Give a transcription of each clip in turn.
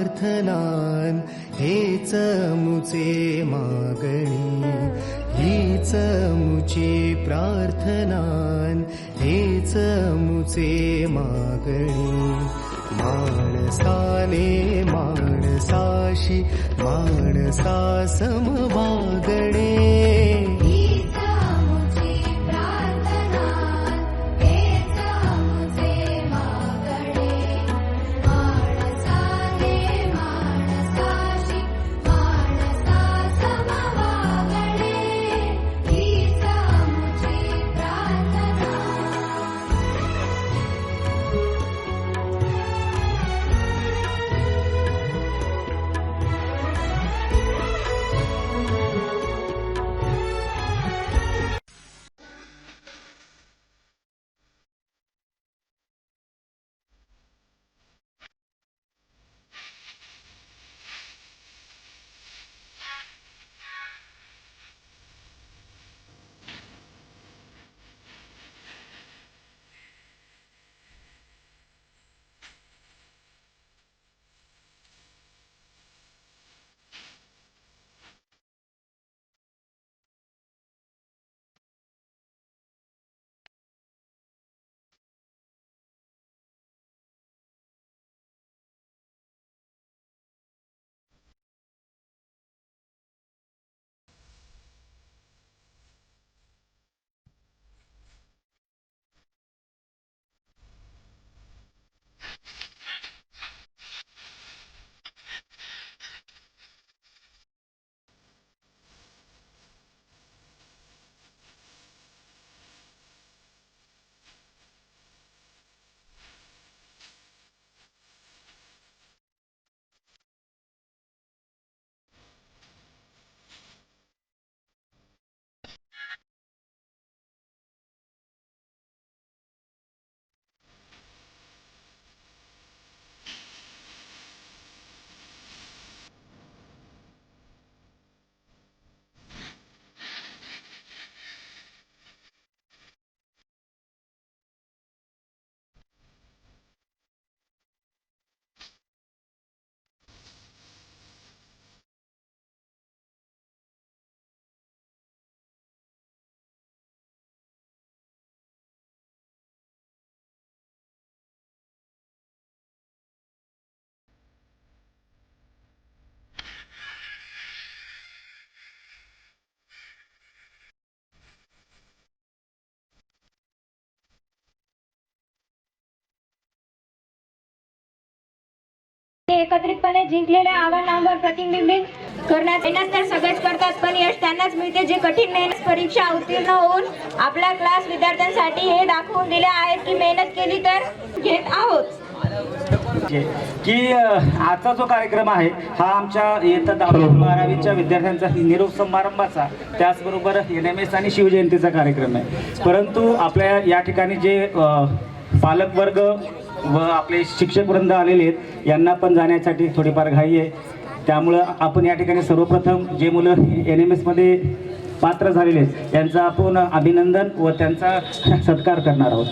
प्रार्थनान हेच मुचे मागणी, हीच मुची प्रार्थनान हेच मुचे मागणी. माणसाने माणसाशी माणसा समवागणे, एकत्रितपणे जिंकलेल्या आव्हानांवर प्रतिबिंबित करण्यात मेहनत तर सगळेच करतात, पण यश त्यांनाच मिळते जे कठीण मेहनत परीक्षा उत्तीर्ण होऊन आपल्या क्लास विद्यार्थ्यांसाठी हे दाखवून दिले आहेत की मेहनत केली तर घेत आहोत. की आजचा जो कार्यक्रम आहे हा आमच्या इयत्ता 10वी-12वीच्या विद्यार्थ्यांचा निरोप समारंभाचा, त्याचबरोबर NMS आणि शिवजयंतीचा कार्यक्रम आहे. परंतु आपल्या या ठिकाणी जे पालकवर्ग व आपले शिक्षक वृंद आलेले आहेत यांना पण जाण्यासाठी थोडीफार घाई आहे. त्यामुळं आपण या ठिकाणी सर्वप्रथम जे मुलं NMS मध्ये पात्र झालेले आहेत त्यांचं आपण अभिनंदन व त्यांचा सत्कार करणार आहोत.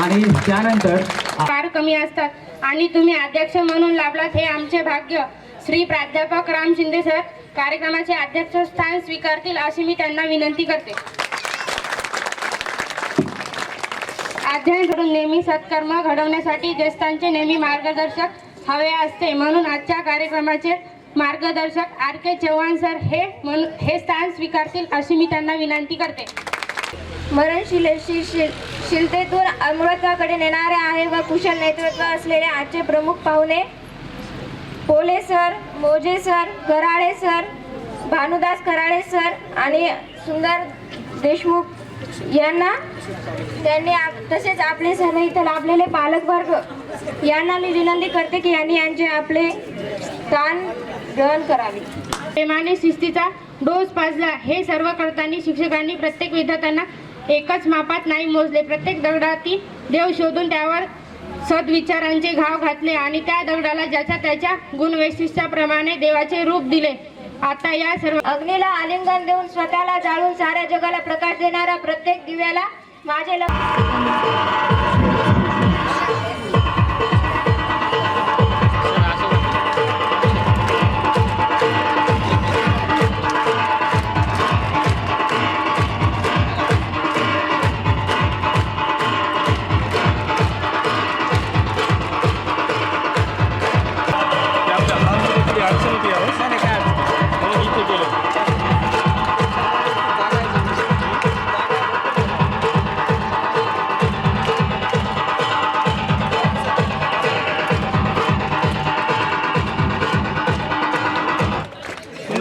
आणि त्यानंतर फार कमी असतात आणि तुम्ही अध्यक्ष म्हणून लाभलात हे आमचे भाग्य. श्री प्राध्यापक राम शिंदे सर कार्यक्रमाचे अध्यक्षस्थान स्वीकारतील अशी मी त्यांना विनंती करते. अध्ययन करून नेहमी सत्कर्म घडवण्यासाठी ज्येष्ठांचे नेहमी मार्गदर्शक हवे असते, म्हणून आजच्या कार्यक्रमाचे मार्गदर्शक RK चव्हाण सर हे स्थान स्वीकारतील अशी मी त्यांना विनंती करते. मरणशीलतेतून अमृताकडे नेणारे आहे व कुशल नेतृत्व असलेले आजचे प्रमुख पाहुणे पोले सर, मोजे sir, Karale sir, Bhanudas Karale sir आणि सुंदर देशमुख यांना त्यांनी तसेच आपले सर्व इथं लाभलेले पालकवर्ग यांना मी विनंती करते की यांनी यांचे आपले स्थान ग्रहण करावे. प्रेमाने शिस्तीचा डोस पाजला. हे सर्व करताना शिक्षकांनी प्रत्येक विद्यार्थ्यांना एकच मापात नाही मोजले. प्रत्येक दगडाती देव शोधून त्यावर सद्विचारांचे घाव घातले आणि त्या दगडाला ज्याच्या त्याच्या गुणवैशिष्ट्याप्रमाणे देवाचे रूप दिले. आता या सर्व अग्नीला आलिंगन देऊन स्वतःला जाळून साऱ्या जगाला प्रकाश देणारा प्रत्येक दिव्याला माझे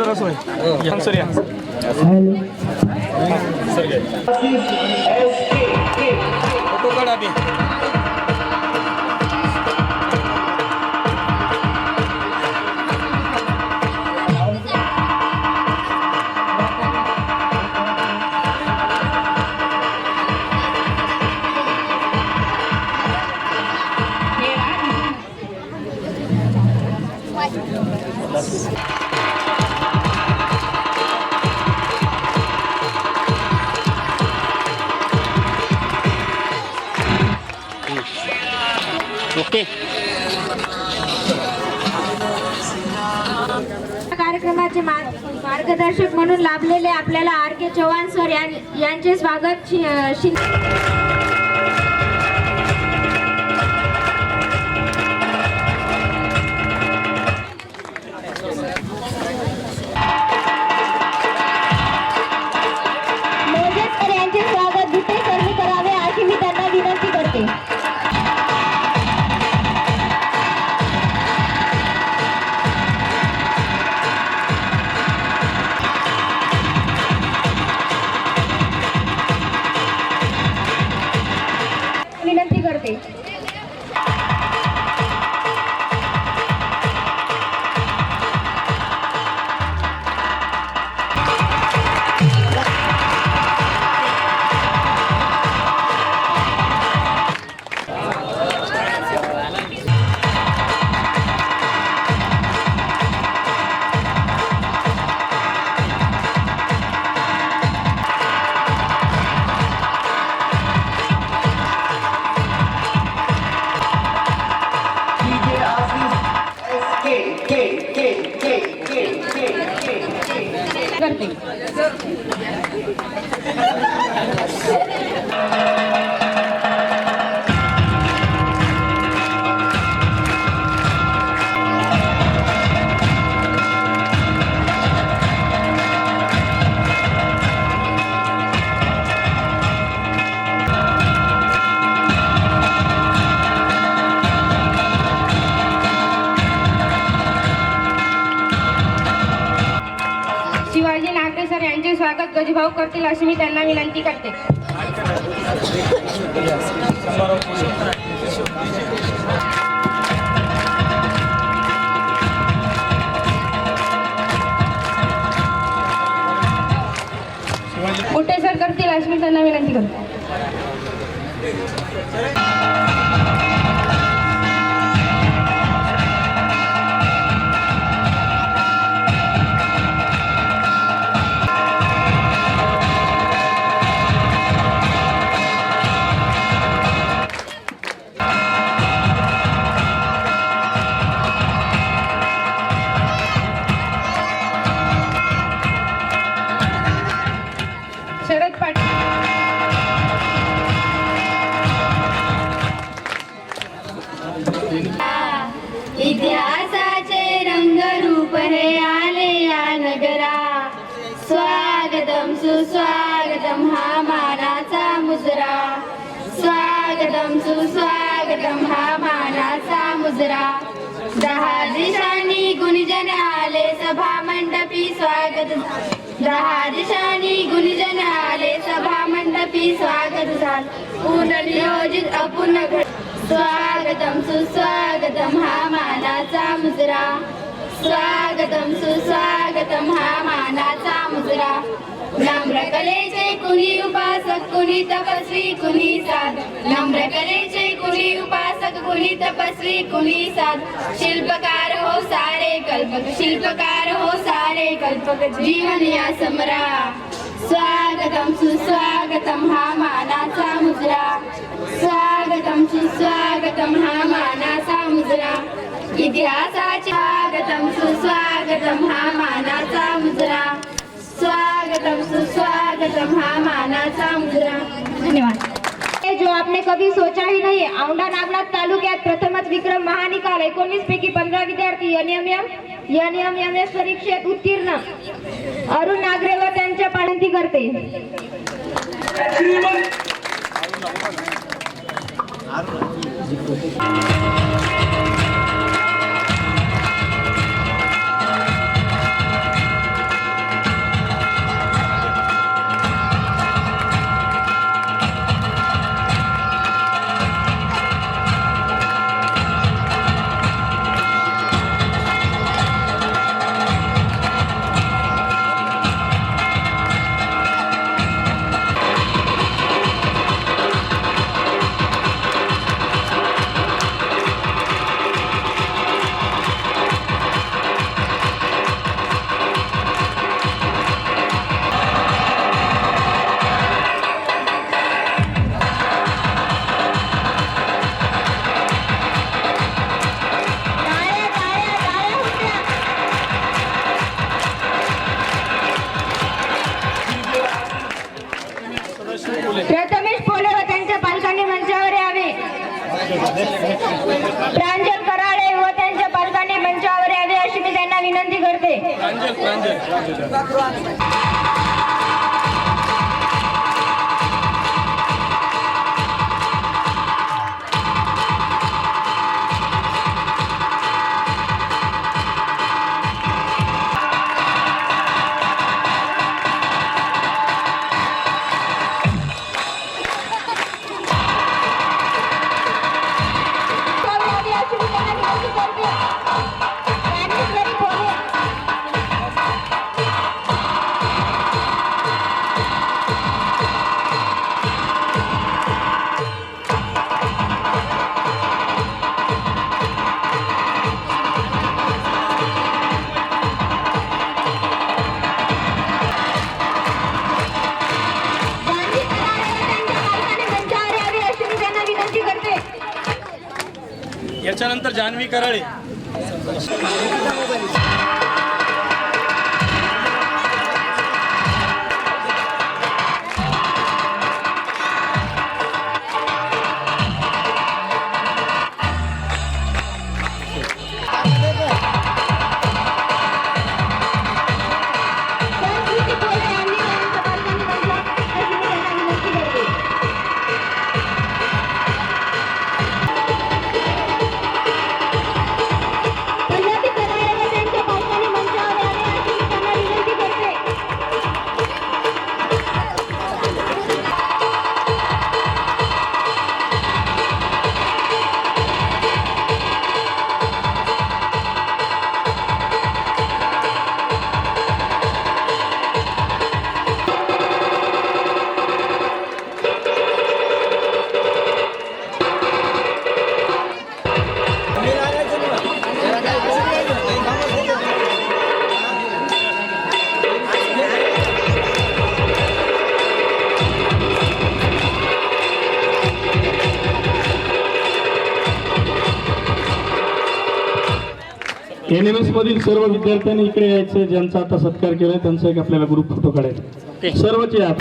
सरस होय सर या फोटो काढा बी ओके कार्यक्रमाचे मार्गदर्शक म्हणून लाभलेले आपल्याला आर के चव्हाण सर यांचे स्वागत मोजे सर यांचे स्वागत गुट्टे सरनी करावे अशी मी त्यांना विनंती करते. विनंती करते. शिवाजी नागरे सर यांचे स्वागत गजभाऊ करतील अशी मी त्यांना विनंती करते. मोठे सर करतील अशी मी त्यांना विनंती करते. शरद पाटील इतिहासाचे रंगरूप हे आले या नगरा. स्वागतम सुस्वागतम हा मानाचा मुजरा. स्वागतम सुस्वागतम हा मानाचा मुजरा. 10 दिशांनी गुणजन आले सभा मंडपी स्वागत. 10 दिशांनी गुणजन आले सभा मंडपी स्वागत झाल. पूर्ण नियोजित अपूर्ण स्वागतम सुस्वागतम हा मानाचा मुजरा. स्वागतम सुस्वागतम हा मानाचा मुजरा. नम्र कलेचे कुणी उपासक कुणी तपस्वी कुणी साध. नम्र कलेचे कुणी उपासक कुणी तपस्वी कुणी साध. शिल्पकार हो सारे कल्पक शिल्पकार हो सारे कल्पक जीवन या समरा. स्वागतम सुस्वागतम हा मानाचा मुजरा. स्वागतम सुस्वागतम हा मानाचा मुजरा. इतिहासाचे स्वागतम सुस्वागतम हा मानाचा मुजरा. स्वागतम सुस्वागतम हा मानाचा मुजरा. धन्यवाद. जो आपने कभी सोचा ही नहीं. औंढा नागनाथ तालुक्यात प्रथमच विक्रम महानिकाल 19 पैकी 15 विद्यार्थी एनएमएमएस परीक्षेत उत्तीर्ण. अरुण नागरे व त्यांच्या पालंती करते. याच्यानंतर जान्हवी कराळे. NMS मधील सर्व विद्यार्थ्यांनी इकडे यायचं, ज्यांचा आता सत्कार केलाय त्यांचा एक आपल्याला ग्रुप फोटो काढायचा. सर्वच या.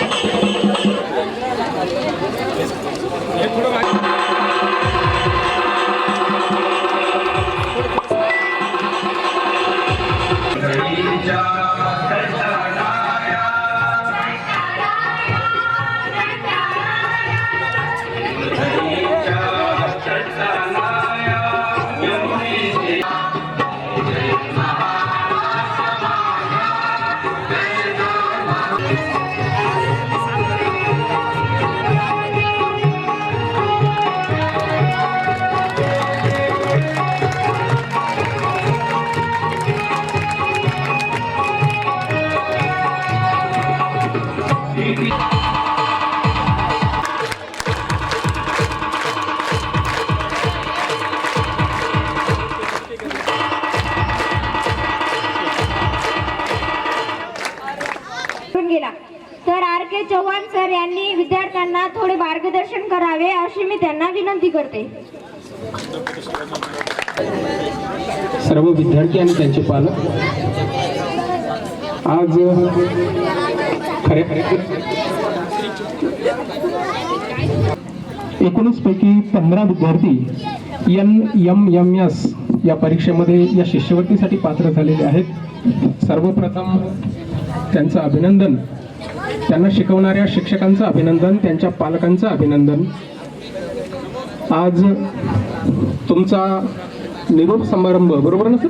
गेला तर R.K. चव्हाण सर यांनी विद्यार्थ्यांना थोडे मार्गदर्शन करावे अशी मी त्यांना विनंती करते. सर्व विद्यार्थी आणि त्यांचे पालक आज खरे 19 पैकी 15 विद्यार्थी NMMS या परीक्षेमध्ये या शिष्यवृत्तीसाठी पात्र झालेले आहेत. सर्वप्रथम त्यांचं अभिनंदन, त्यांना शिकवणाऱ्या शिक्षकांचं अभिनंदन, त्यांच्या पालकांचं अभिनंदन. आज तुमचा निरोप समारंभ, बरोबर ना सर,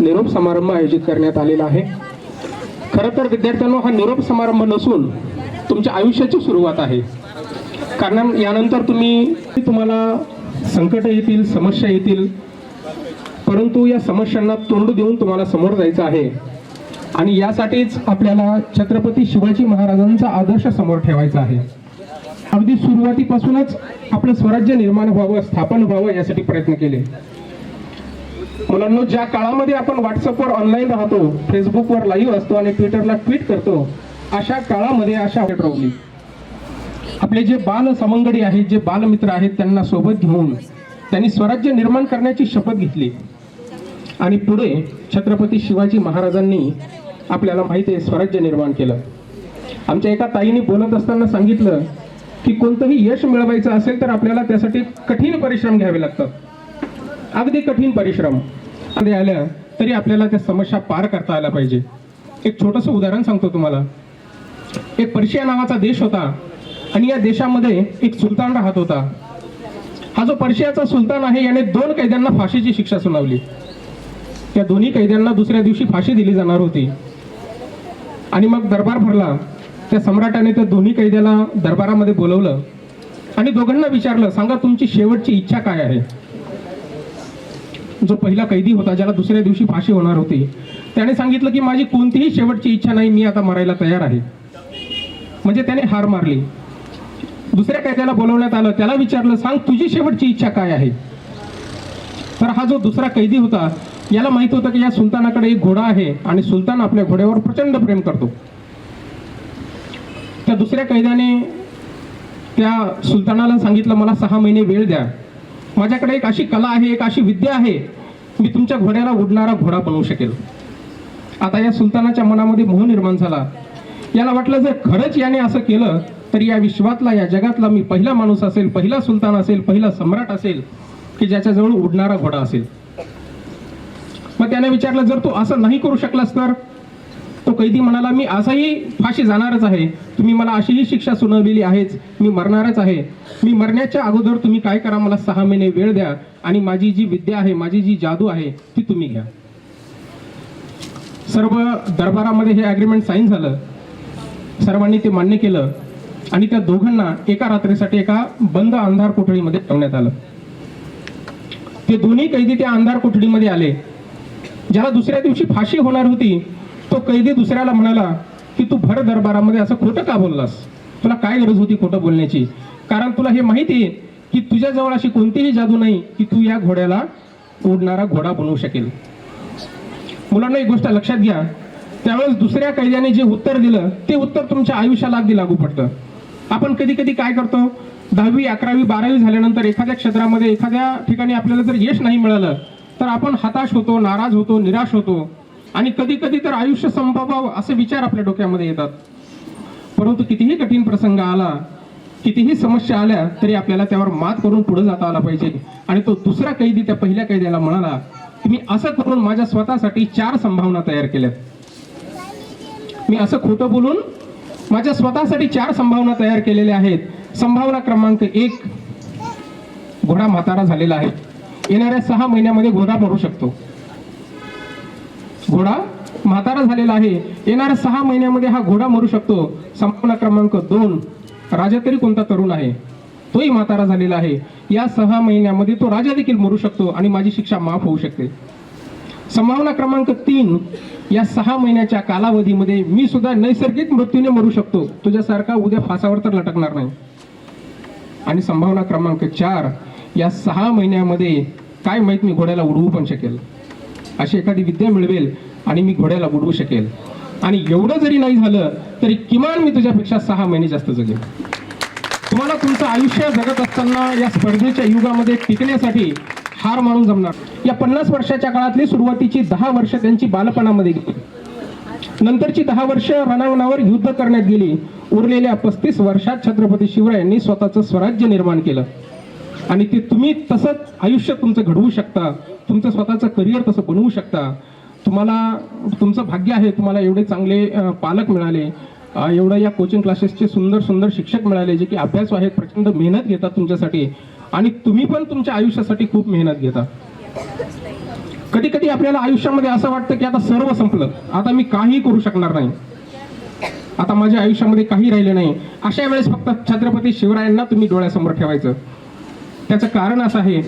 निरोप समारंभ आयोजित करण्यात आलेला आहे. खरं तर विद्यार्थ्यांनो, हा निरोप समारंभ नसून तुमच्या आयुष्याची सुरुवात आहे. कारण यानंतर तुम्हाला संकट येतील, समस्या येतील, परंतु या समस्यांना तोंड देऊन तुम्हाला समोर जायचं आहे. आणि यासाठीच आपल्याला छत्रपती शिवाजी महाराजांचा आदर्श समोर ठेवायचा आहे. अगदी सुरुवातीपासूनच आपलं स्वराज्य निर्माण व्हावं, स्थापन व्हावं यासाठी प्रयत्न केले. मुलांनो, ज्या काळामध्ये आपण व्हॉट्सअपवर ऑनलाईन राहतो, फेसबुकवर लाईव्ह असतो आणि ट्विटरला ट्विट करतो, अशा काळामध्ये अशा ठरवली. आपले जे बाल सवंगडी आहेत, जे बालमित्र आहेत, त्यांना सोबत घेऊन त्यांनी स्वराज्य निर्माण करण्याची शपथ घेतली. आणि पुढे छत्रपती शिवाजी महाराजांनी आपल्याला माहिती आहे स्वराज्य निर्माण केलं. आमच्या एका ताईने बोलत असताना सांगितलं की कोणतंही यश मिळवायचं असेल तर आपल्याला त्यासाठी कठीण परिश्रम घ्यावे लागतात. अगदी कठीण परिश्रम आल्या तरी आपल्याला त्या समस्या पार करता आल्या पाहिजे. एक छोटंसं उदाहरण सांगतो तुम्हाला. एक पर्शिया नावाचा देश होता आणि या देशामध्ये एक सुलतान राहत होता. हा जो पर्शियाचा सुलतान आहे याने 2 कैद्यांना फाशीची शिक्षा सुनावली. त्या दोन्ही कैद्यांना दुसऱ्या दिवशी फाशी दिली जाणार होती आणि मग दरबार भरला. त्या सम्राटाने त्या दोन्ही कैद्याला दरबारामध्ये बोलवलं आणि दोघांना विचारलं, सांगा तुमची शेवटची इच्छा काय आहे. जो पहिला कैदी होता ज्याला दुसऱ्या दिवशी फाशी होणार होती त्याने सांगितलं की माझी कोणतीही शेवटची इच्छा नाही, मी आता मरायला तयार आहे. म्हणजे त्याने हार मारली. दुसऱ्या कैद्याला बोलवण्यात आलं, त्याला विचारलं, सांग तुझी शेवटची इच्छा काय आहे. तर हा जो दुसरा कैदी होता याला माहित होतं की या सुलतानाकडे एक घोडा आहे आणि सुलतान आपल्या घोड्यावर प्रचंड प्रेम करतो. त्या दुसऱ्या कैद्याने त्या सुलतानाला सांगितलं, मला 6 महिने वेळ द्या, माझ्याकडे एक अशी कला आहे, एक अशी विद्या आहे, मी तुमच्या घोड्याला उडणारा घोडा बनवू शकेल. आता या सुलतानाच्या मनामध्ये मोह निर्माण झाला. याला वाटलं जर खरंच याने असं केलं तर या विश्वातला, या जगातला मी पहिला माणूस असेल, पहिला सुलतान असेल, पहिला सम्राट असेल की ज्याच्याजवळ उडणारा घोडा असेल. मग त्याने विचारलं, जर तू असं नाही करू शकलास तर. तो कैदी म्हणाला, मी असंही फाशी जाणारच आहे, तुम्ही मला अशीही शिक्षा सुनावलेली आहेच, मी मरणारच आहे. मी मरण्याच्या अगोदर तुम्ही काय करा, मला 6 महिने वेळ द्या आणि माझी जी विद्या आहे, माझी जी जादू आहे ती तुम्ही घ्या. सर्व दरबारामध्ये हे ॲग्रीमेंट साईन झालं. सर्वांनी ते मान्य केलं आणि त्या दोघांना एका रात्रीसाठी एका बंद अंधार कोठडीमध्ये ठेवण्यात आलं. ते दोन्ही कैदी त्या अंधार कोठडीमध्ये आले. ज्याला दुसऱ्या दिवशी फाशी होणार होती तो कैदी दुसऱ्याला म्हणाला की तू भर दरबारामध्ये असं खोटं का बोललास, तुला काय गरज होती खोटं बोलण्याची, कारण तुला हे माहिती आहे की तुझ्याजवळ अशी कोणतीही जादू नाही की तू या घोड्याला उडणारा घोडा बनवू शकेल. मुलांना एक गोष्ट लक्षात घ्या, त्यावेळेस दुसऱ्या कैद्याने जे उत्तर दिलं ते उत्तर तुमच्या आयुष्याला अगदी लागू पडतं. आपण कधी कधी काय करतो, 10वी 11वी 12वी झाल्यानंतर एखाद्या क्षेत्रामध्ये एखाद्या ठिकाणी आपल्याला जर यश नाही मिळालं तर आपण हताश होतो, नाराज होतो, निराश होतो आणि कधी कधी तर आयुष्य संपवावं असे विचार आपल्या डोक्यामध्ये येतात. परंतु कितीही कठीण प्रसंग आला, कितीही समस्या आल्या तरी आपल्याला त्यावर मात करून पुढे जाता आला पाहिजे. आणि तो दुसरा कैदी त्या पहिल्या कैद्याला म्हणाला की मी असं करून माझ्या स्वतःसाठी 4 संभावना तयार केल्यात. मी असं खोटं बोलून माझ्या स्वतःसाठी 4 संभावना तयार केलेल्या आहेत. संभावना क्रमांक 1, घोडा म्हातारा झालेला आहे, येणाऱ्या 6 महिन्यामध्ये घोडा मरू शकतो. घोडा म्हातारा झालेला आहे, येणाऱ्या 6 महिन्यामध्ये हा घोडा मरू शकतो. संभावना क्रमांक 2, राजा तरी कोणता तरुण आहे, तोही म्हातारा झालेला आहे, या 6 महिन्यामध्ये तो राजा देखील मरू शकतो आणि माझी शिक्षा माफ होऊ शकते. संभावना क्रमांक 3, या 6 महिन्याच्या कालावधीमध्ये मी सुद्धा नैसर्गिक मृत्यूने मरू शकतो, तुझ्यासारखा उद्या फासावर तर लटकणार नाही. आणि संभावना क्रमांक 4, या 6 महिन्यामध्ये काय माहित मी घोड्याला उडवू पण शकेल, अशी एखादी विद्या मिळवेल आणि मी घोड्याला उडवू शकेल. आणि एवढं जरी नाही झालं तरी किमान मी तुझ्यापेक्षा 6 महिने जास्त जगेल. तुम्हाला तुमचं आयुष्य जगत असताना या स्पर्धेच्या युगामध्ये टिकण्यासाठी हार मानून जमणार. या 50 वर्षाच्या काळातली सुरुवातीची 10 वर्ष त्यांची बालपणामध्ये गेली, नंतरची 10 वर्ष रणांगणावर युद्ध करण्यात गेली. उरलेल्या 35 वर्षात छत्रपती शिवरायांनी स्वतःचं स्वराज्य निर्माण केलं. आणि ते तुम्ही तसंच आयुष्य तुमचं घडवू शकता, तुमचं स्वतःचं करिअर तसं बनवू शकता. तुम्हाला तुमचं भाग्य आहे, तुम्हाला एवढे चांगले पालक मिळाले, एवढं या कोचिंग क्लासेसचे सुंदर सुंदर शिक्षक मिळाले जे की अभ्यासू आहेत, प्रचंड मेहनत घेतात तुमच्यासाठी आणि तुम्ही पण तुमच्या आयुष्यासाठी खूप मेहनत घेता. कधी कधी आपल्याला आयुष्यामध्ये असं वाटतं की आता सर्व संपलं, आता मी काही करू शकणार नाही, आता माझ्या आयुष्यामध्ये काही राहिले नाही. अशा वेळेस फक्त छत्रपती शिवरायांना तुम्ही डोळ्यासमोर ठेवायचं. त्याचं कारण असं आहे,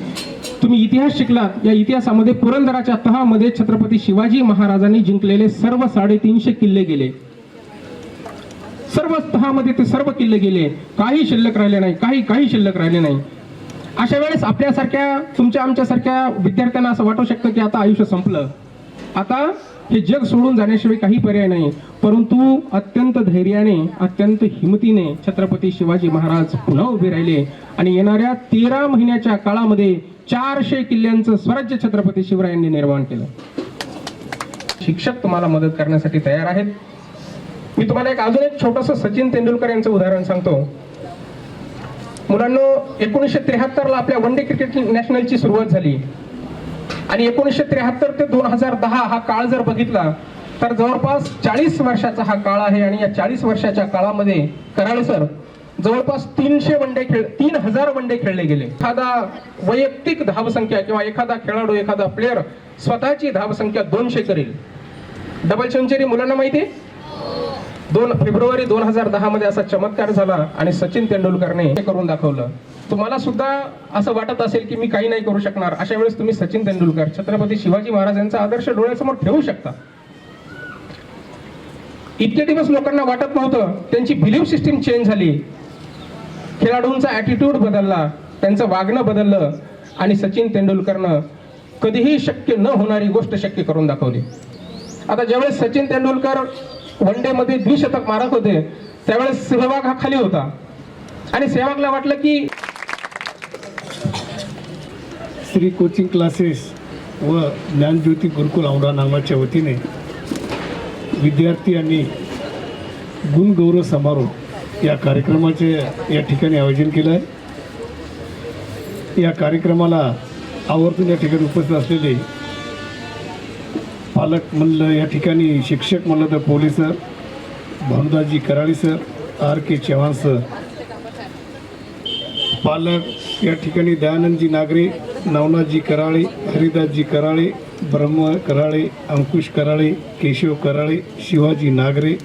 तुम्ही इतिहास शिकलात, या इतिहासामध्ये पुरंदराच्या तहामध्ये छत्रपती शिवाजी महाराजांनी जिंकलेले सर्व 350 किल्ले गेले. सर्व तहामध्ये ते सर्व किल्ले गेले, काही शिल्लक राहिले नाही, काही शिल्लक राहिले नाही. अशा वेळेस आपल्यासारख्या, तुमच्या आमच्यासारख्या विद्यार्थ्यांना असं वाटू शकतं की आता आयुष्य संपलं, आता हे जग सोडून जाण्याशिवाय काही पर्याय नाही. परंतु अत्यंत धैर्याने, अत्यंत हिमतीने छत्रपती शिवाजी महाराज पुन्हा उभे राहिले आणि येणाऱ्या 13 महिन्याच्या काळामध्ये 400 किल्ल्यांचं स्वराज्य छत्रपती शिवरायांनी निर्माण केलं. शिक्षक तुम्हाला मदत करण्यासाठी तयार आहेत. मी तुम्हाला अजून एक छोटंसं सचिन तेंडुलकर यांचं उदाहरण सांगतो. मुलांनो, 1973ला आपल्या वन डे क्रिकेट नॅशनलची सुरुवात झाली आणि 1973 ते 2010 हा काळ जर बघितला तर जवळपास 40 वर्षाचा हा काळ आहे आणि या 40 वर्षाच्या काळामध्ये कराळे सर जवळपास 3000 वनडे खेळले गेले. एखादा वैयक्तिक धावसंख्या किंवा एखादा खेळाडू एखादा प्लेअर स्वतःची धावसंख्या 200 करेल. डबल सेंचुरी मुलांना माहिती आहे? 2 फेब्रुवारी 2010 मध्ये असा चमत्कार झाला आणि सचिन तेंडुलकरने हे करून दाखवलं. तुम्हाला सुद्धा असं वाटत असेल की मी काही नाही करू शकणार, अशा वेळेस तुम्ही सचिन तेंडुलकर छत्रपती शिवाजी महाराजांचा आदर्श डोळ्यासमोर ठेवू शकता. इतके दिवस लोकांना वाटत नव्हतं, त्यांची बिलीफ सिस्टीम चेंज झाली, खेळाडूंचा ॲटिट्यूड बदलला, त्यांचं वागणं बदललं आणि सचिन तेंडुलकरनं कधीही शक्य न होणारी गोष्ट शक्य करून दाखवली. आता ज्यावेळेस सचिन तेंडुलकर वनडे मध्ये द्विशतक मारत होते त्यावेळेस सेहवाग हा खाली होता आणि सेहवागला वाटलं की श्री कोचिंग क्लासेस व ज्ञानज्योती गुरुकुल औंढा नावाच्या वतीने विद्यार्थी आणि गुणगौरव समारोह या कार्यक्रमाचे या ठिकाणी आयोजन केलं आहे. या कार्यक्रमाला आवर्जून या ठिकाणी उपस्थित असलेले पालक म्हणलं, या ठिकाणी शिक्षक म्हणलं तर police sir, Bhanudasji Karale sir, RK Chavan sir, पालक या ठिकाणी दयानंदजी नागरे, नवनाथजी कराळे, हरिदासजी कराळे, ब्रह्म कराळे, अंकुश कराळे, केशव कराळे, शिवाजी नागरे,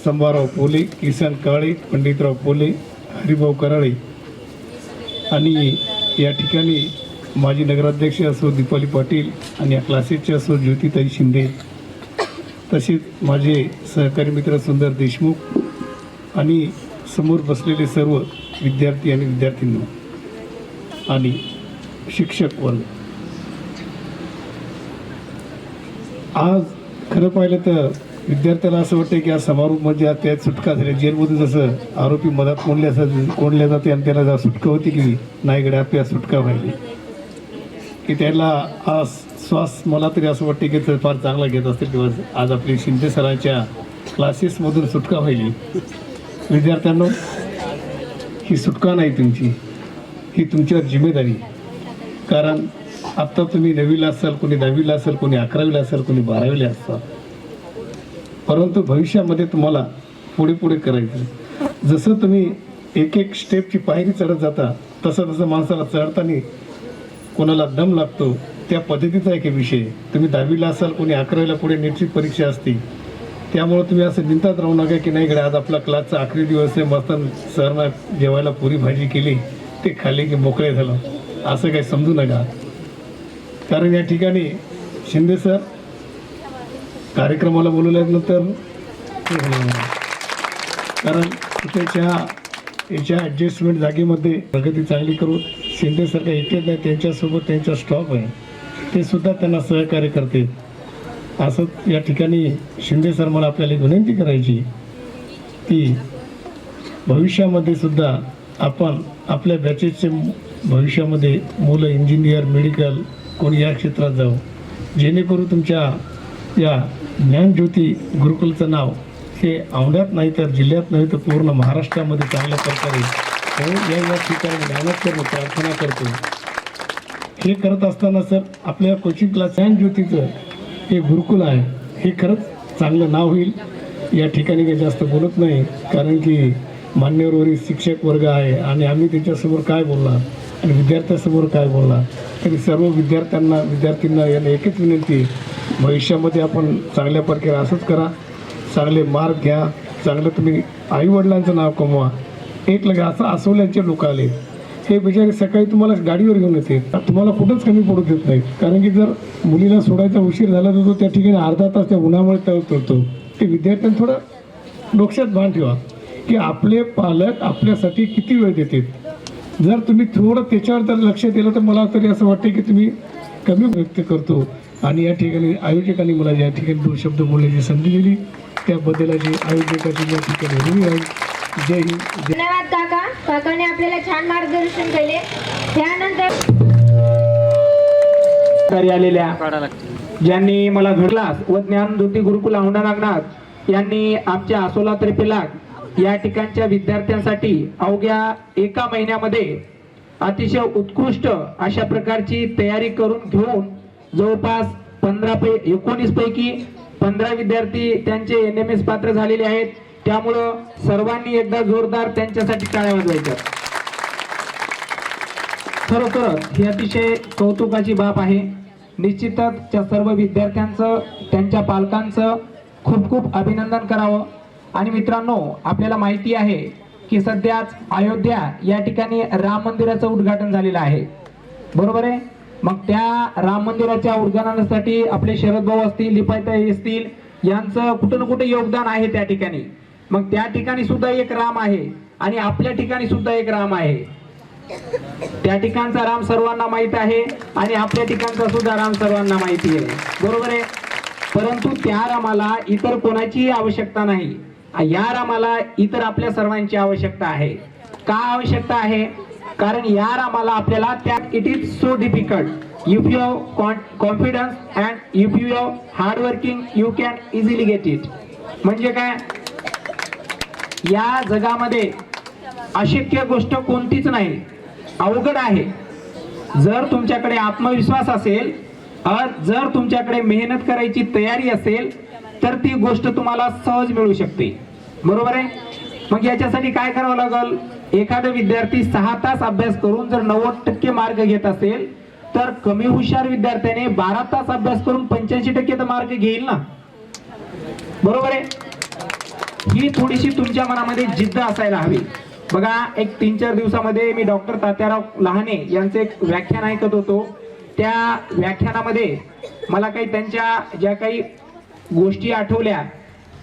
संभाराव पोले, किसन काळे, पंडितराव पोले, हरिभाऊ कराळे आणि या ठिकाणी माजी नगराध्यक्ष असो दीपाली पाटील आणि या क्लासेसचे असो ज्योतिताई शिंदे, तसेच माझे सहकारी मित्र सुंदर देशमुख आणि समोर बसलेले सर्व विद्यार्थी आणि विद्यार्थिनी आणि शिक्षक वर्ग. आज खरं पाहिलं तर विद्यार्थ्याला असं वाटतं की आज समारोह म्हणजे आज त्यात सुटका झाली. जेलमधून जसं आरोपी मधात कोंडल्या जाते आणि त्याला सुटका होती की नाही गड्या आपल्या सुटका व्हायली, की त्याला आज श्वास मला तरी असं वाटते की ते फार चांगला घेत असतील किंवा आज आपली शिंदे सरांच्या क्लासेसमधून सुटका व्हायली. विद्यार्थ्यांनो, ही सुटका नाही तुमची, ही तुमच्यावर जिम्मेदारी. कारण आत्ता तुम्ही 9वीला असाल, कोणी 10वीला असेल, कोणी 11वीला असेल, कोणी 12वीला असाल, परंतु भविष्यामध्ये तुम्हाला पुढे पुढे करायचं. जसं तुम्ही एक एक स्टेपची पायरी चढत जाता तसं तसं माणसाला चढताना कोणाला दम लागतो, त्या पद्धतीचा एक विषय. तुम्ही 10वीला असाल, कोणी 11वीला पुढे नीटची परीक्षा असते, त्यामुळे तुम्ही असं निंतात राहू नका की नाही इकडे आज आपला क्लासचा आखरी दिवस आहे, मस्त सरना जेवायला पुरी भाजी केली, ते खाल्ली की मोकळे झालं, असं काही समजू नका. कारण या ठिकाणी शिंदे सर कार्यक्रमाला बोलवल्यानंतर कारण तिथे याच्या ॲडजस्टमेंट जागेमध्ये प्रगती चांगली करू. शिंदे सर काही एकटेच नाही, त्यांच्यासोबत त्यांचा स्टॉफ आहे, ते सुद्धा त्यांना सहकार्य करते. असं या ठिकाणी शिंदे सर मला आपल्याला एक विनंती करायची की भविष्यामध्ये सुद्धा आपण आपल्या बॅचेसचे भविष्यामध्ये मुलं इंजिनियर, मेडिकल, कोणी या क्षेत्रात जाऊ, जेणेकरून तुमच्या या ज्ञानज्योती गुरुकुलचं नाव हे औंढ्यात नाही तर जिल्ह्यात नाही तर पूर्ण महाराष्ट्रामध्ये चांगल्या प्रकारे या ठिकाणी मेहनत करून प्रार्थना करतो. हे करत असताना सर आपल्या कोचिंग क्लास ज्ञानज्योतीचं हे गुरुकुल आहे, हे खरंच चांगलं नाव होईल. या ठिकाणी काही जास्त बोलत नाही कारण की मान्यवरवरील शिक्षक वर्ग आहे आणि आम्ही त्याच्यासमोर काय बोलणार आणि विद्यार्थ्यांसमोर काय बोलणार. तरी सर्व विद्यार्थ्यांना यांना एकच विनंती, भविष्यामध्ये आपण चांगल्या प्रकारे असंच करा, चांगले मार्क घ्या, चांगलं तुम्ही आईवडिलांचं नाव कमवा. एक लगे असं आसवल्यांचे लोक आले, हे बिचारे सकाळी तुम्हाला गाडीवर घेऊन येते, तुम्हाला कुठंच कमी पडू देत नाही. कारण की जर मुलीला सोडायचा उशीर झाला तर तो त्या ठिकाणी अर्धा तास त्या उन्हामुळे तळतो. ते विद्यार्थ्यांनी थोडं डोक्यात भान ठेवा की आपले पालक आपल्यासाठी किती वेळ देतात. जर तुम्ही थोडं त्याच्यावर जर लक्ष दिलं तर मला तरी असं वाटतं की तुम्ही कमी व्यक्त करतो. आणि या ठिकाणी आयोजकांनी मला या ठिकाणी 2 शब्द बोलण्याची संधी दिली त्याबद्दल आयोजकाची या ठिकाणी ऋणी आहे. जय हिंद. धन्यवाद काका. काकाने आपल्याला छान मार्गदर्शन केले. त्यानंतर आलेल्या ज्यांनी मला घडला व ज्ञानज्योती गुरुकुल औंढा नागनाथ यांनी आमच्या आसोला त्रिपिलाग या ठिकाणच्या विद्यार्थ्यांसाठी अवघ्या 1 महिन्यामध्ये अतिशय उत्कृष्ट अशा प्रकारची तयारी करून घेऊन जवळपास 19 पैकी 15 विद्यार्थी त्यांचे NMS पात्र झालेले आहेत. त्यामुळं सर्वांनी एकदा जोरदार त्यांच्यासाठी टाळ्या वाजवायच्या. खरोखर ही अतिशय कौतुकाची बाब आहे. निश्चितच त्या सर्व विद्यार्थ्यांचं त्यांच्या पालकांचं खूप खूप अभिनंदन करावं. आणि मित्रांनो, आपल्याला माहिती आहे की सध्याच अयोध्या या ठिकाणी राम मंदिराचं उद्घाटन झालेलं आहे, बरोबर आहे. मग त्या राम मंदिराच्या उद्घाटनासाठी आपले शरद भाऊ असतील, लिपायताई असतील, यांचं कुठं ना कुठे योगदान आहे त्या ठिकाणी. मग त्या ठिकाणी सुद्धा एक राम आहे आणि आपल्या ठिकाणी सुद्धा एक राम आहे. त्या ठिकाणचा राम सर्वांना माहित आहे आणि आपल्या ठिकाणचा सुद्धा राम सर्वांना माहिती आहे, बरोबर आहे. परंतु त्या रामाला इतर कोणाचीही आवश्यकता नाही. या रामाला इतर आपल्या सर्वांची आवश्यकता आहे. का आवश्यकता आहे? कारण या रामाला आपल्याला त्या it is so difficult if you have confidence and if you have hard working you can easily get it. म्हणजे काय, या जगामध्ये अशक्य गोष्ट कोणतीच नाही, अवघड आहे. जर तुमच्याकडे आत्मविश्वास असेल, जर तुमच्याकडे मेहनत करायची तयारी असेल, तर ती गोष्ट तुम्हाला सहज मिळू शकते, बरोबर आहे. मग याच्यासाठी काय करावं लागेल? एखादा विद्यार्थी 6 तास अभ्यास करून जर 90% मार्क घेत असेल, तर कमी हुशार विद्यार्थ्याने 12 तास अभ्यास करून 85% तर मार्क घेईल ना, बरोबर आहे. ही थोडीशी तुमच्या मनामध्ये जिद्द असायला हवी. बघा, एक 3-4 दिवसामध्ये मी डॉक्टर तात्याराव लहाने यांचे एक व्याख्यान ऐकत होतो. त्या व्याख्यानामध्ये मला काही त्यांच्या ज्या काही गोष्टी आठवल्या,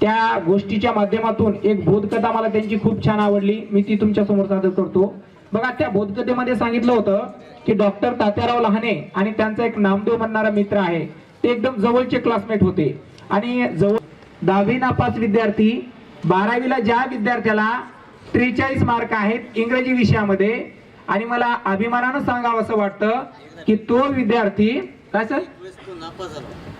त्या गोष्टीच्या माध्यमातून एक बोधकथा मला त्यांची खूप छान आवडली. मी ती तुमच्या समोर सादर करतो. बघा, त्या बोधकथेमध्ये सांगितलं होतं की डॉक्टर तात्याराव लहाने आणि त्यांचा एक नामदेव म्हणणारा मित्र आहे, ते एकदम जवळचे क्लासमेट होते. आणि जवळ 10वी नापास विद्यार्थी, 12वीला ज्या विद्यार्थ्याला 43 मार्क आहेत इंग्रजी विषयामध्ये, आणि मला अभिमानानं सांगावं असं वाटतं की तो विद्यार्थी काय सर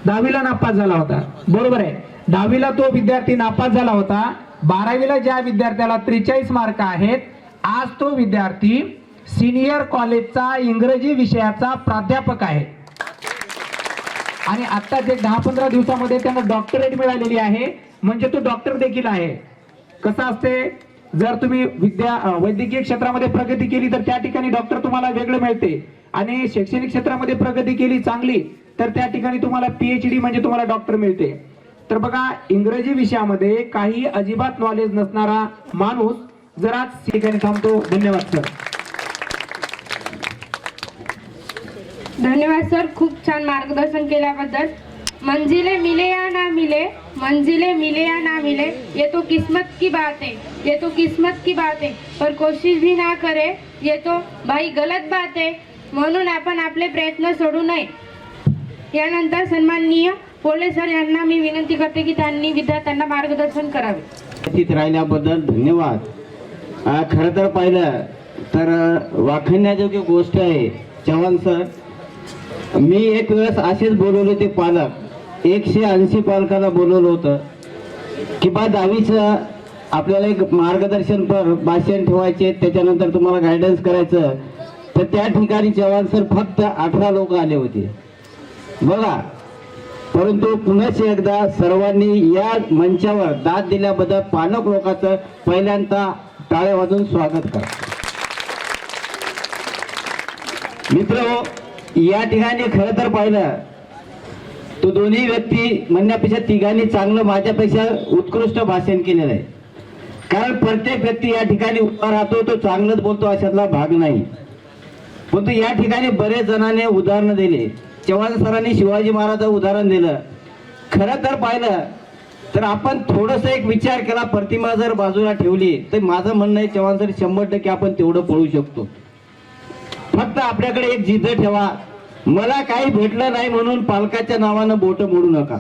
10वीला नापास झाला होता, बरोबर आहे. 10वीला तो विद्यार्थी नापास झाला होता. 12वीला ज्या विद्यार्थ्याला 43 मार्क आहेत, आज तो विद्यार्थी सिनियर कॉलेजचा इंग्रजी विषयाचा प्राध्यापक आहे. आणि आता ते 10-15 दिवसामध्ये त्यांना डॉक्टरेट मिळालेली आहे, म्हणजे तो डॉक्टर देखील आहे. कसं असते, जर तुम्ही वैद्यकीय क्षेत्रामध्ये प्रगती केली तर त्या ठिकाणी डॉक्टर तुम्हाला वेगळे मिळते, आणि शैक्षणिक क्षेत्रामध्ये प्रगती केली चांगली तर त्या ठिकाणी तुम्हाला PhD म्हणजे तुम्हाला डॉक्टर मिळते. तर बघा, इंग्रजी विषयामध्ये काही अजिबात नॉलेज नसणारा माणूस जर आज ठिकाणी थांबतो. धन्यवाद सर. धन्यवाद सर, खूप छान मार्गदर्शन केल्याबद्दल. मंजिले मिले या ना मिले, मंजिले मिले या ना मिले, ये तो किस्मत की बात है, ये तो किस्मत की बात है, पर कोशिश भी ना करे ये तो भाई गलत बात है. म्हणून आपण आपले प्रयत्न सोडू नये. यानंतर सन्माननीय पोले सर यांना मी विनंती करते की त्यांनी विद्यार्थ्यांना मार्गदर्शन करावे. उपस्थित राहिल्याबद्दल धन्यवाद. खरं तर पाहिलं तर वाखण्याजोगी गोष्ट आहे चव्हाण सर. मी एक वेळेस असेच बोलवले ते पालक, 180 पालकांना बोलवलं होतं की बा 10वीचं आपल्याला एक मार्गदर्शनपर भाषण ठेवायचे, त्याच्यानंतर तुम्हाला गायडन्स करायचं. तर त्या ठिकाणी चव्हाण सर फक्त 18 लोक आले होते बघा. परंतु पुन्हा एकदा सर्वांनी या मंचावर दाद दिल्याबद्दल पालक लोकांचं पहिल्यांदा टाळ्या वाजवून स्वागत करा. मित्र, या ठिकाणी खरं तर पाहिलं तो दोन्ही व्यक्ती म्हणण्यापेक्षा तिघांनी चांगलं माझ्यापेक्षा उत्कृष्ट भाषण केलेलं आहे. कारण प्रत्येक व्यक्ती या ठिकाणी उभा राहतो तो चांगलंच बोलतो अशातला भाग नाही. परंतु या ठिकाणी बरेच जणांनी उदाहरणं दिले. चव्हाण सरांनी शिवाजी महाराजांचं उदाहरण दिलं. खरं तर पाहिलं तर आपण थोडंसं एक विचार केला, प्रतिमा जर बाजूला ठेवली तर माझं म्हणणं आहे चव्हाण सर 100% आपण तेवढं पळू शकतो. फक्त आपल्याकडे एक जिद्द ठेवा. मला काही भेटलं नाही म्हणून पालकाच्या नावानं बोट मोडू नका.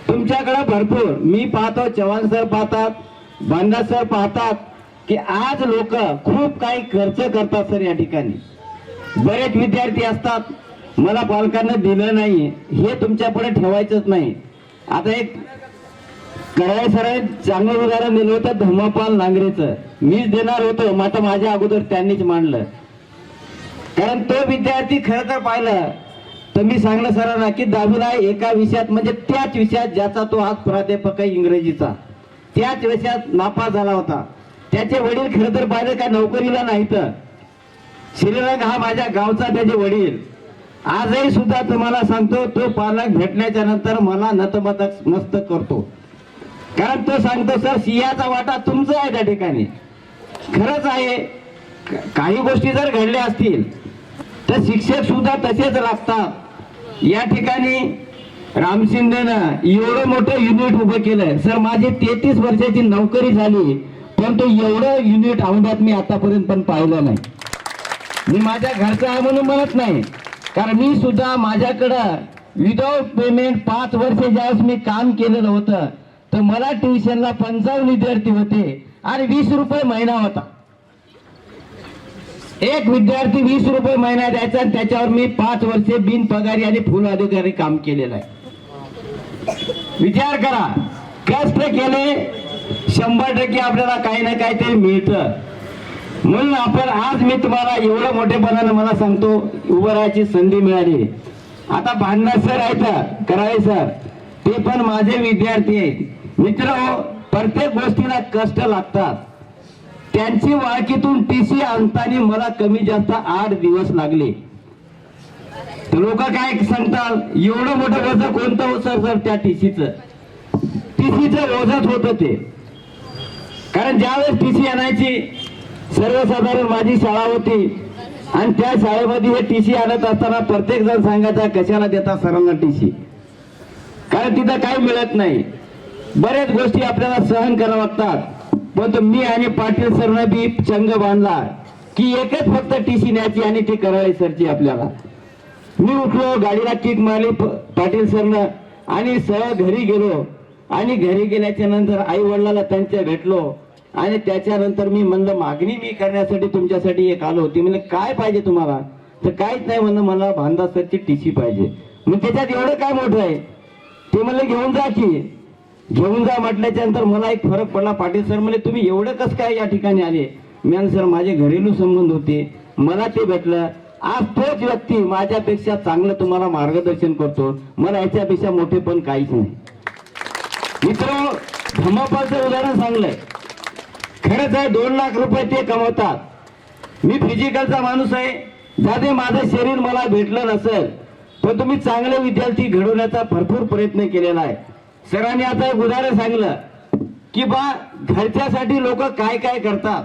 तुमच्याकडे भरपूर, मी पाहतो चव्हाण सर पाहतात, बांदा सर पाहतात की आज लोक खूप काही खर्च करतात सर. या ठिकाणी बरेच विद्यार्थी असतात, मला पालकांना दिलं नाही, हे तुमच्या पुढे ठेवायचंच नाही. आता एक कराळे सरांनी चांगलं उदाहरण दिलं होतं धम्मपाल नांगरेचं, मीच देणार होतो, मात्र माझ्या अगोदर त्यांनीच मांडलं. कारण तो विद्यार्थी खरं तर पाहिलं तर मी सांगलं सरांना की 10वीला एका विषयात म्हणजे त्याच विषयात ज्याचा तो आज प्राध्यापक आहे इंग्रजीचा, त्याच विषयात नापास झाला होता. त्याचे वडील खरं तर पाहिलं काय नोकरीला नाही, तर श्रीरंग हा माझ्या गावचा त्याचे वडील. आजही सुद्धा तुम्हाला सांगतो तो पालक भेटण्याच्या नंतर मला नतमस्तक करतो, कारण तो सांगतो सर सिंहाचा वाटा तुमचा आहे त्या ठिकाणी. खरंच आहे. काही गोष्टी जर घडल्या असतील तर शिक्षक सुद्धा तसेच लागतात. या ठिकाणी राम शिंदेनं एवढं मोठं युनिट उभं केलंय. सर माझी 33 वर्षाची नोकरी झाली, परंतु एवढं युनिट औंढ्यात मी आतापर्यंत पण पाहिलं नाही. मी माझ्या घरचा आहे म्हणून म्हणत नाही, कारण मी सुद्धा माझ्याकडं विदाऊट पेमेंट 5 वर्ष ज्यावेळेस मी काम केलेलं होतं, तर मला ट्युशनला 55 विद्यार्थी होते आणि 20 रुपये महिना होता. एक विद्यार्थी 20 रुपये महिना द्यायचा, आणि त्याच्यावर मी 5 वर्षे बिनपगारी आणि फुल अधिकारी काम केलेलं आहे. विचार करा, कष्ट केले 100% आपल्याला काही ना काहीतरी मिळतं. म्हणून आपण आज मी तुम्हाला एवढं मोठेपणानं मला सांगतो उभं राहायची संधी मिळाली. आता भांडणार सर आहेत, कराळे सर, ते पण माझे विद्यार्थी आहेत. मित्र, प्रत्येक गोष्टीला कष्ट लागतात. त्यांची वाळकीतून टीसी आणताना मला कमी जास्त 8 दिवस लागले. तर लोक काय सांगतात, एवढं मोठं ओझं कोणतं होतं सर? त्या टीसीचं ओझच होतं ते. कारण ज्यावेळेस टीसी आणायची, सर्वसाधारण माझी शाळा होती आणि त्या शाळेमध्ये हे टीसी आणत असताना प्रत्येक जण सांगायचा कशाला देता सरांना टीसी, कारण तिथं काही मिळत नाही. बऱ्याच गोष्टी आपल्याला सहन कराव्या लागतात. पण मी आणि पाटील सरनं बी चंग बांधला की एकच फक्त टीसी न्यायची आणि ती करायची सरची आपल्याला. मी उठलो, गाडीला किक मारली पाटील सरनं आणि सरळ घरी गेलो. आणि घरी गेल्याच्या नंतर आई वडिलांना त्यांच्या भेटलो आणि त्याच्यानंतर मी म्हणलं मागणी मी करण्यासाठी तुमच्यासाठी एक आलो होती. म्हणजे काय पाहिजे तुम्हाला? तर काहीच नाही म्हणलं, मला भांदा सरची टीसी पाहिजे. मग त्याच्यात एवढं काय मोठं आहे? ते म्हणलं घेऊन जा की. घेऊन जा म्हटल्याच्या नंतर मला एक फरक पडला. पाटील सर म्हणले तुम्ही एवढं कसं काय या ठिकाणी आले? मी म्हणलं सर माझे घरेलू संबंध होते, मला ते भेटलं. आज तोच व्यक्ती माझ्यापेक्षा चांगलं तुम्हाला मार्गदर्शन करतो. मला याच्यापेक्षा मोठे पण काहीच नाही. मित्र, धम्मपालचं उदाहरण सांगलंय. खरंच आहे, 2 लाख रुपये ते कमवतात. मी फिजिकलचा माणूस आहे, जाते माझं शरीर मला भेटलं नसेल, पण तुम्ही चांगले विद्यार्थी घडवण्याचा भरपूर प्रयत्न केलेला आहे. सरांनी आता एक उदाहरण सांगलं की बा घरच्यासाठी लोक काय काय करतात.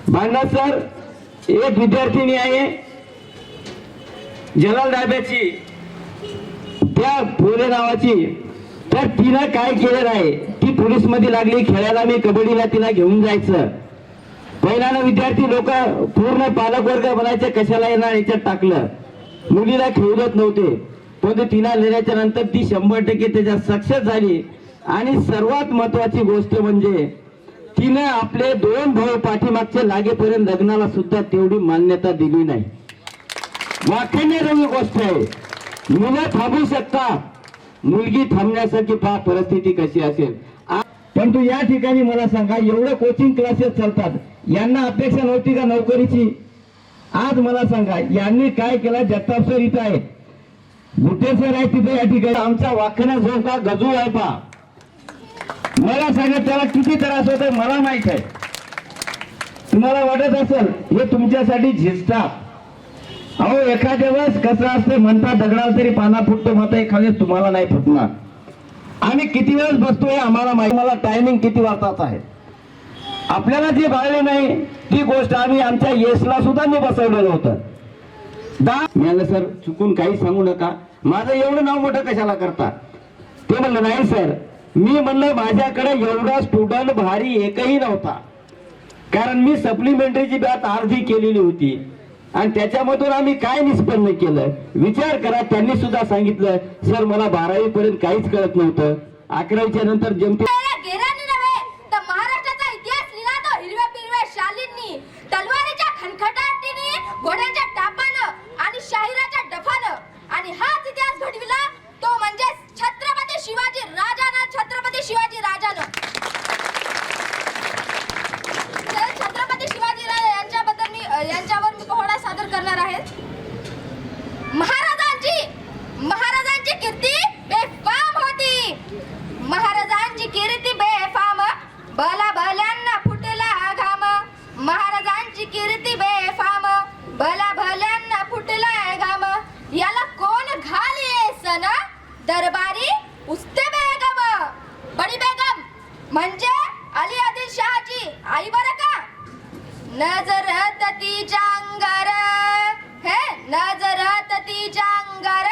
भांडा सर, एक विद्यार्थिनी आहे जलाल डाब्याची, त्या फुले नावाची, तर तिनं काय केलेलं आहे, ती पोलीस मध्ये लागली खेळायला. मी कबड्डीला तिला घेऊन जायचं. पहिल्यानं विद्यार्थी लोक पूर्ण पालक वर्ग म्हणायचे कशाला येणार, याच्यात टाकलं. मुलीला खेळू देत नव्हते, पण तिला नेल्याच्या नंतर ती 100% त्याच्यात सक्सेस झाली. आणि सर्वात महत्वाची गोष्ट म्हणजे तिनं आपले 2 भाऊ पाठीमागच्या लागेपर्यंत लग्नाला सुद्धा तेवढी मान्यता दिली नाही. वाखाणण्याजोगी गोष्ट आहे. मुलं थांबू शकतात, मुलगी थांबण्यासाठी पहा परिस्थिती कशी असेल. परंतु या ठिकाणी मला सांगा, एवढं कोचिंग क्लासेस चालतात, यांना अपेक्षा नव्हती का नोकरीची? आज मला सांगा यांनी काय केलं? जगताप सर इथं आहेत, गुटे सर आहे तिथे या ठिकाणी. आमचा वाखण्या जो का गजू आहे पहा, मला सांगा त्याला किती त्रास होतोय मला माहित आहे. तुम्हाला वाटत असेल हे तुमच्यासाठी झिजतात. अहो एखाद्या वेळेस कसं असते म्हणतात दगडाला तरी पाना फुटतो, मात्र एखाद्या तुम्हाला नाही फुटणार. आम्ही किती वेळेस बसतोय आम्हाला माहिती. मला टायमिंग किती वाजताच आहे. आपल्याला जे भाळले नाही ती गोष्ट आम्ही आमच्या येसला सुद्धा मी बसवलेलं होतं. मी सर चुकून काही सांगू नका, माझं एवढं नाव मोठं कशाला करता? ते म्हणलं नाही सर, मी म्हणलं माझ्याकडे एवढा स्टुडंट भारी एकही नव्हता, कारण मी सप्लिमेंटरीची बॅच अर्धी केलेली होती. आणि त्याच्यामधून आम्ही काय निष्पन्न केलं विचार करा. त्यांनी सुद्धा सांगितलं सर मला 12वी पर्यंत काहीच कळत नव्हतं, 11वीच्या नंतर जमते. महाराष्ट्राचा इतिहास लिहिला तो हिरव्या पिरव्या शालींनी, तलवारीच्या खणखटाटीने, घोड्यांच्या टापानं आणि शाहिराच्या डफानं. आणि हाच इतिहास घडविला तो म्हणजे छत्रपती शिवाजी राजानं. छत्रपती शिवाजी राजानं छत्रपती शिवाजी राजा यांच्याबद्दल यांच्यावर मी पोहडा सादर करणार आहे. महाराजांची दरबारी उस्ते बेगम, बडी बेगम म्हणजे अली आदिलशहाची आई बरं का. नजरत तिच्या अंगार, हे नजरत तिच्या अंगार,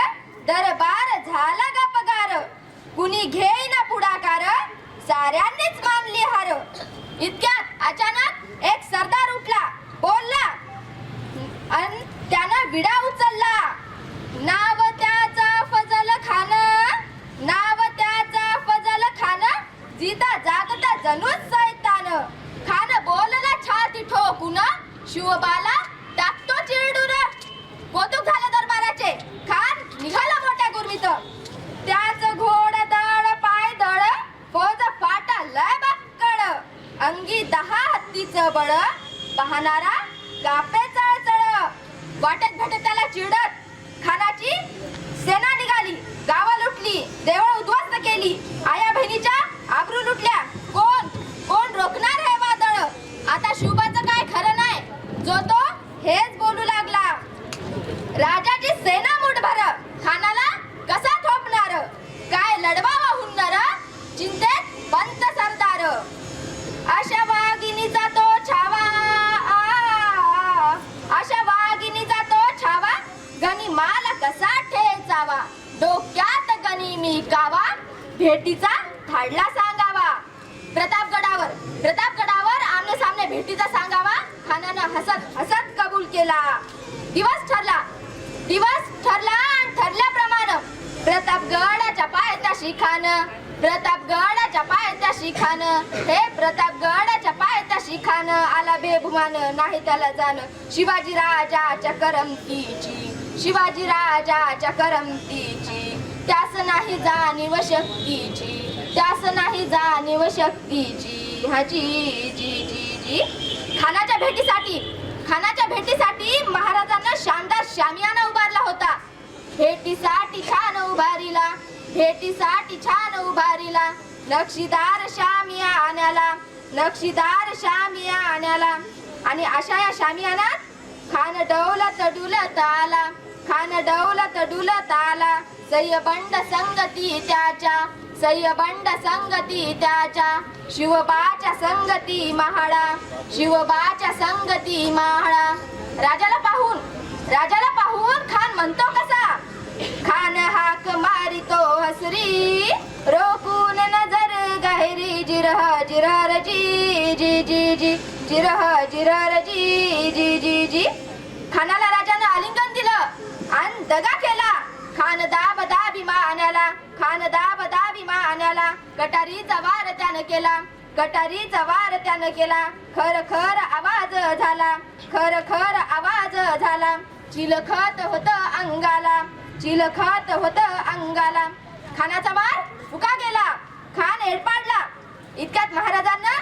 दरबार झाला गा पगार. कुणी घेईना पुढाकार, साऱ्यांनीच मानली हार. इतक्यात अचानक एक सरदार उठला, बोलला आणि त्यानं विडा उचलला. नाव त्याचा फजल खान, नाव त्याचा फजल खान, जिता जागता जणूच सैतान. खान बोलला छाती ठोकून, शिवबाला टाकतो चिरडून. कौतुक झालं दरबाराचे. खान निघाला मोठ्या गुरमीत. त्याच घोड दळ पाय दळ, फौज फाटा लय बक्कड. अंगी 10 हत्तीचं बळ, पाहणारा कापे चळचळ. वाटेत भेटत त्याला चिडत खानाची सेना निघाली. गावं लुटली, देवळं उद्ध्वस्त केली, आया बहिणीच्या आबरू लुटल्या. कोण कोण रोखणार हे वादळ. आता शिवबाचं काय खरं नाही, जो तो हेच बोलू लागला. राजाची सेना मुठभर, खानाला कसा थोपणार. काय लढवावा हुन्नर, चिंतेत पंत सरदार. अशा वाघिणीचा तो छावा, अशा वाघिणीचा तो छावा, गनिमाला कसा ठेचावा. डोक्यात गनिमी कावा, भेटीचा धाडला सांगावा. प्रतापगडावर आमने सामने भेटीचा सांगावा. खानानं हसत हसत कबूल केला. दिवस ठरला आणि ठरल्याप्रमाणे प्रतापगडाच्या पायथ्याशी खान, प्रतापगडाच्या पायथ्याशी खान, हे प्रतापगडाच्या पायथ्याशी खान. आला बेगुमान नाही त्याला जाण. शिवाजी राजाच्या करमतीची, शिवाजी राजाच्या करमतीची, त्यास नाही जाणीव शक्तीची, त्यास नाही जाणीव शक्तीची. हा जी जी जी जी. खानाच्या भेटीसाठी महाराजांना शानदार शामियाना उभारला होता. भेटीसाठी छान उभारीला, भेटीसाठी छान उभारीला. नक्षीदार शामियान्याला, नक्षीदार शामियान्याला. आणि अशा या शामियानात खान डौलत डुलत आला, खान डौलत डुलत आला. सय्यबंड संगती त्याच्या, सय्यबंड संगती त्याच्या. शिवबाच्या संगती महाळा, शिवबाच्या संगती महाळा. राजाला पाहून खान म्हणतो कसा. खान हाक मारितो हसरी, रोखून नजर गहरी. जिरह जिरह जी जी जी जी, जिरह जिरह जी जी जी जी. खानाला राजानं आलिंगन दिलं आणि दगा केला. खान दाब दाबी मान्याला, खान दाब दाबी मान्याला. कटारीचा वार त्यानं केला, कटारीचा वार त्यानं केला. खर खर आवाज झाला, खर खर आवाज झाला. चिलखत होत अंगाला, चिलखत होत अंगाला. खानाचा वार फुका गेला, खान एडपाडला. इतक्यात महाराजांना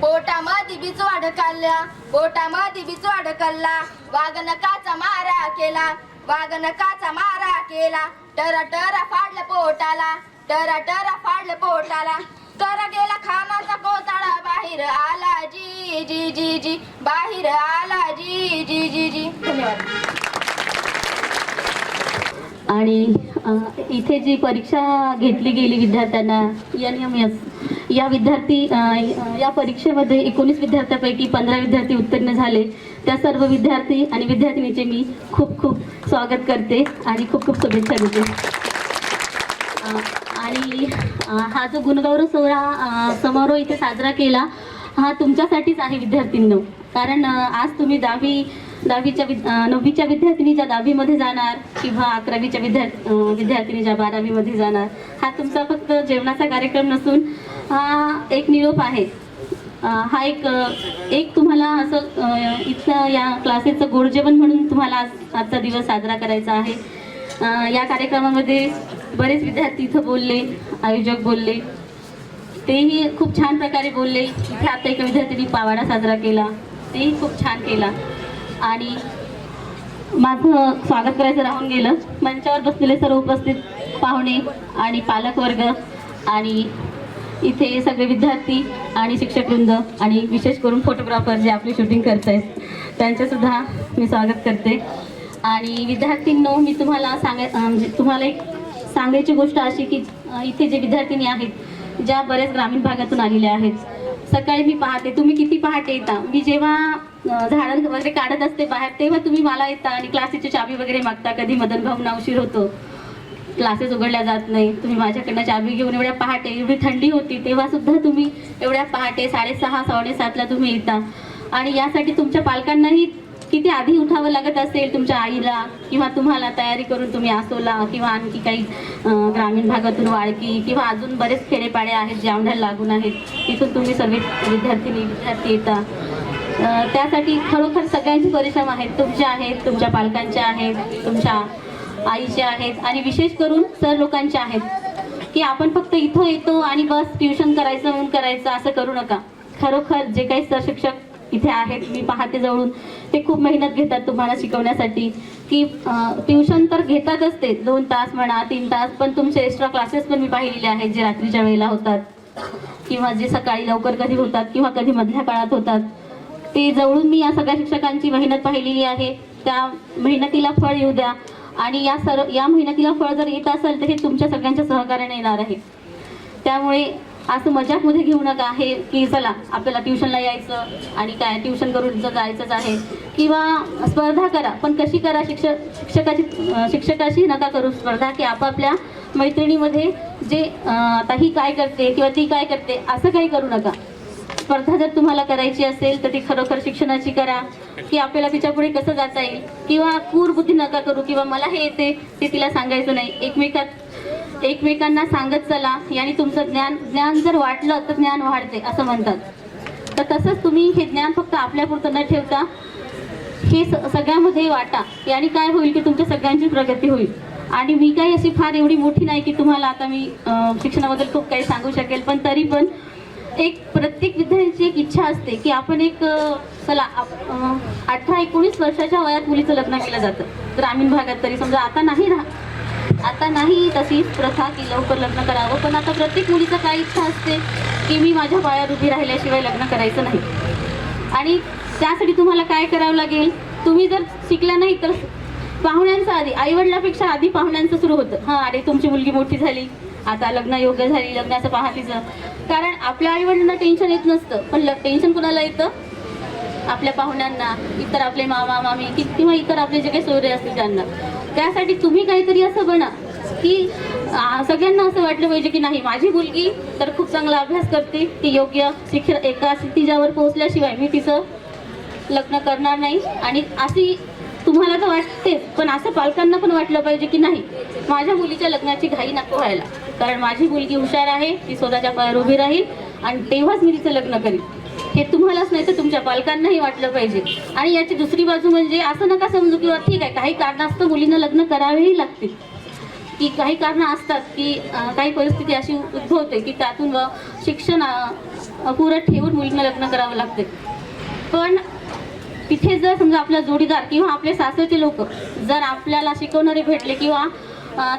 पोटामध्ये बिचवा ढकलला, पोटामध्ये बिचवा ढकलला. वाघनकाचा मारा केला, वाघनकाचा मारा केला. टरा टरा फाडलं पोटाला, टरा टरा फाडलं पोटाला. तर गेला खानाचा कोताळा, बाहेर आला जी जी जी जी, बाहेर आला जी जी जी जी. धन्यवाद. आणि इथे जी परीक्षा घेतली गेली विद्यार्थ्यांना NMS या परीक्षेमध्ये 19 विद्यार्थ्यांपैकी 15 विद्यार्थी उत्तीर्ण झाले. त्या सर्व विद्यार्थी आणि विद्यार्थिनीचे मी खूप खूप स्वागत करते आणि खूप खूप शुभेच्छा देते. आणि हा जो गुणगौरव सोहळा समारोह इथे साजरा केला हा तुमच्यासाठीच आहे विद्यार्थ्यांनो. कारण आज तुम्ही 9वीच्या विद्यार्थिनी ज्या 10वीमध्ये जाणार किंवा 11वीच्या विद्यार्थिनी ज्या 12वीमध्ये जाणार, हा तुमचा फक्त जेवणाचा कार्यक्रम नसून हा एक निरोप आहे. हा एक तुम्हाला असं इथं या क्लासेसचं गोड जेवण म्हणून तुम्हाला आजचा दिवस साजरा करायचा आहे. या कार्यक्रमामध्ये बरेच विद्यार्थी इथं बोलले, आयोजक बोलले, तेही खूप छान प्रकारे बोलले. इथे आता एका विद्यार्थ्यांनी पावाडा साजरा केला, तेही खूप छान केला. आणि माझं स्वागत करायचं राहून गेलं. मंचावर बसलेले सर्व उपस्थित पाहुणे आणि पालकवर्ग आणि इथे सगळे विद्यार्थी आणि शिक्षकवृंद आणि विशेष करून फोटोग्राफर जे आपली शूटिंग करत आहेत त्यांचेसुद्धा मी स्वागत करते. आणि विद्यार्थ्यांनो, मी तुम्हाला एक सांगायची गोष्ट अशी की इथे जे विद्यार्थिनी आहेत ज्या बऱ्याच ग्रामीण भागातून आलेल्या आहेत, सकाळी मी पाहते तुम्ही किती पहाटे येता. मी जेव्हा झाडं वगैरे काढत असते बाहेर तेव्हा तुम्ही मला येता आणि क्लासेसची चाबी वगैरे मागता. कधी मदन भाऊंना उशीर होतो, क्लासेस उघडल्या जात नाही, तुम्ही माझ्याकडनं चाबी घेऊन एवढ्या पहाटे, एवढी थंडी होती तेव्हा सुद्धा तुम्ही एवढ्या पहाटे 6:30 7:30ला तुम्ही येता. आणि यासाठी तुमच्या पालकांनाही किती आधी उठावं लागत असेल, तुमच्या आईला किंवा तुम्हाला तयारी करून तुम्ही आसोला किंवा आणखी काही ग्रामीण भागातून वाळकी किंवा अजून बरेच खेडेपाडे आहेत जे औंढ्याला लागून आहेत, तिथून तुम्ही सर्व विद्यार्थी येता. त्यासाठी खरोखर सगळ्यांचे परिश्रम आहेत, तुमचे आहेत, तुमच्या पालकांचे आहेत, तुमच्या आईचे आहेत आणि विशेष करून सर लोकांचे आहेत की आपण फक्त इथं येतो आणि बस ट्युशन करायचं म्हणून करायचं असं करू नका. खरोखर जे काही सर शिक्षक इथे आहेत मी पाहते जवळून, ते खूप मेहनत घेतात तुम्हाला शिकवण्यासाठी की ट्युशन तर घेतातच ते 2 तास म्हणा 3 तास, पण तुमचे एक्स्ट्रा क्लासेस पण मी पाहिलेले आहेत जे रात्रीच्या वेळेला होतात किंवा जे सकाळी लवकर कधी होतात किंवा कधी मधल्या काळात होतात. ते जवळून मी या सगळ्या शिक्षकांची मेहनत पाहिलेली आहे. त्या मेहनतीला फळ येऊ द्या आणि या मेहनतीला फळ जर येत असेल तर हे तुमच्या सगळ्यांच्या सहकार्याने येणार आहे. त्यामुळे असं मजाकमध्ये घेऊ नका आहे की चला आपल्याला ट्युशनला यायचं आणि काय ट्युशन करून जायचंच आहे किंवा स्पर्धा करा, पण कशी करा, शिक्षकाशी नका करू स्पर्धा की आपापल्या मैत्रिणीमध्ये जे आता ही काय करते किंवा ती काय करते असं काही करू नका. स्पर्धा जर तुम्हाला करायची असेल तर ती खरोखर शिक्षणाची करा की आपल्याला तिच्यापुढे कसं जाता येईल किंवा क्रूरबुद्धी नका करू किंवा मला हे येते ते तिला सांगायचं नाही. एकमेकांना सांगत चला याने तुमचं ज्ञान जर वाटलं तर ज्ञान वाढते असं म्हणतात. तर तसंच तुम्ही हे ज्ञान फक्त आपल्यापुरतं न ठेवता हे सगळ्यामध्ये वाटा. याने काय होईल की तुमच्या सगळ्यांची प्रगती होईल. आणि मी काही अशी फार एवढी मोठी नाही की तुम्हाला आता मी शिक्षणाबद्दल खूप काही सांगू शकेल, पण तरी पण एक प्रत्येक विद्यार्थ्याची एक इच्छा असते की आपण एक चला 18-19 वर्षाच्या वयात मुलीचं लग्न केलं जातं ग्रामीण भागात. तरी समजा आता नाही तशी प्रथा की लवकर लग्न करावं, पण आता प्रत्येक मुलीचं काय इच्छा असते की मी माझ्या पायावर उभी राहिल्याशिवाय लग्न करायचं नाही. आणि त्यासाठी तुम्हाला काय करावं लागेल, तुम्ही जर शिकला नाही तर पाहुण्यांचं आधी, आईवडिलापेक्षा आधी पाहुण्यांचं सुरू होतं. अरे तुमची मुलगी मोठी झाली, आता लग्न योग्य झाली, लग्नाचं पाहतीचं. कारण आपल्या आईवडिलांना टेन्शन येत नसतं, पण टेन्शन कुणाला येतं, आपल्या पाहुण्यांना, इतर आपले मामा मामी किंवा इतर आपले जे काही सोयरे असतील त्यांना. त्यासाठी तुम्ही काहीतरी असं बना की सगळ्यांना असं वाटलं पाहिजे की नाही माझी मुलगी तर खूप चांगला अभ्यास करते, ती योग्य एका स्थितीवर पोहोचल्याशिवाय मी तिचं लग्न करणार नाही. आणि अशी तुम्हाला तर वाटतेच, पण असं पालकांना पण वाटलं पाहिजे की नाही माझ्या मुलीच्या लग्नाची घाई नको व्हायला, कारण माझी मुलगी हुशार आहे, ती स्वतःच्या पायावर उभी राहील आणि तेव्हाच मी तिचं लग्न करीन. हे तुम्हालाच नाही तर तुमच्या पालकांनाही वाटलं पाहिजे. आणि याची दुसरी बाजू म्हणजे असं नका समजू किंवा ठीक आहे काही कारणास्तव मुलींना लग्न करावेही लागतील, की काही कारणं असतात की काही परिस्थिती अशी उद्भवते की त्यातून शिक्षण अपुरं ठेवून मुलींना लग्न करावं लागते. पण तिथे जर समजा आपला जोडीदार किंवा आपले सासरचे लोक जर आपल्याला शिकवणारे भेटले किंवा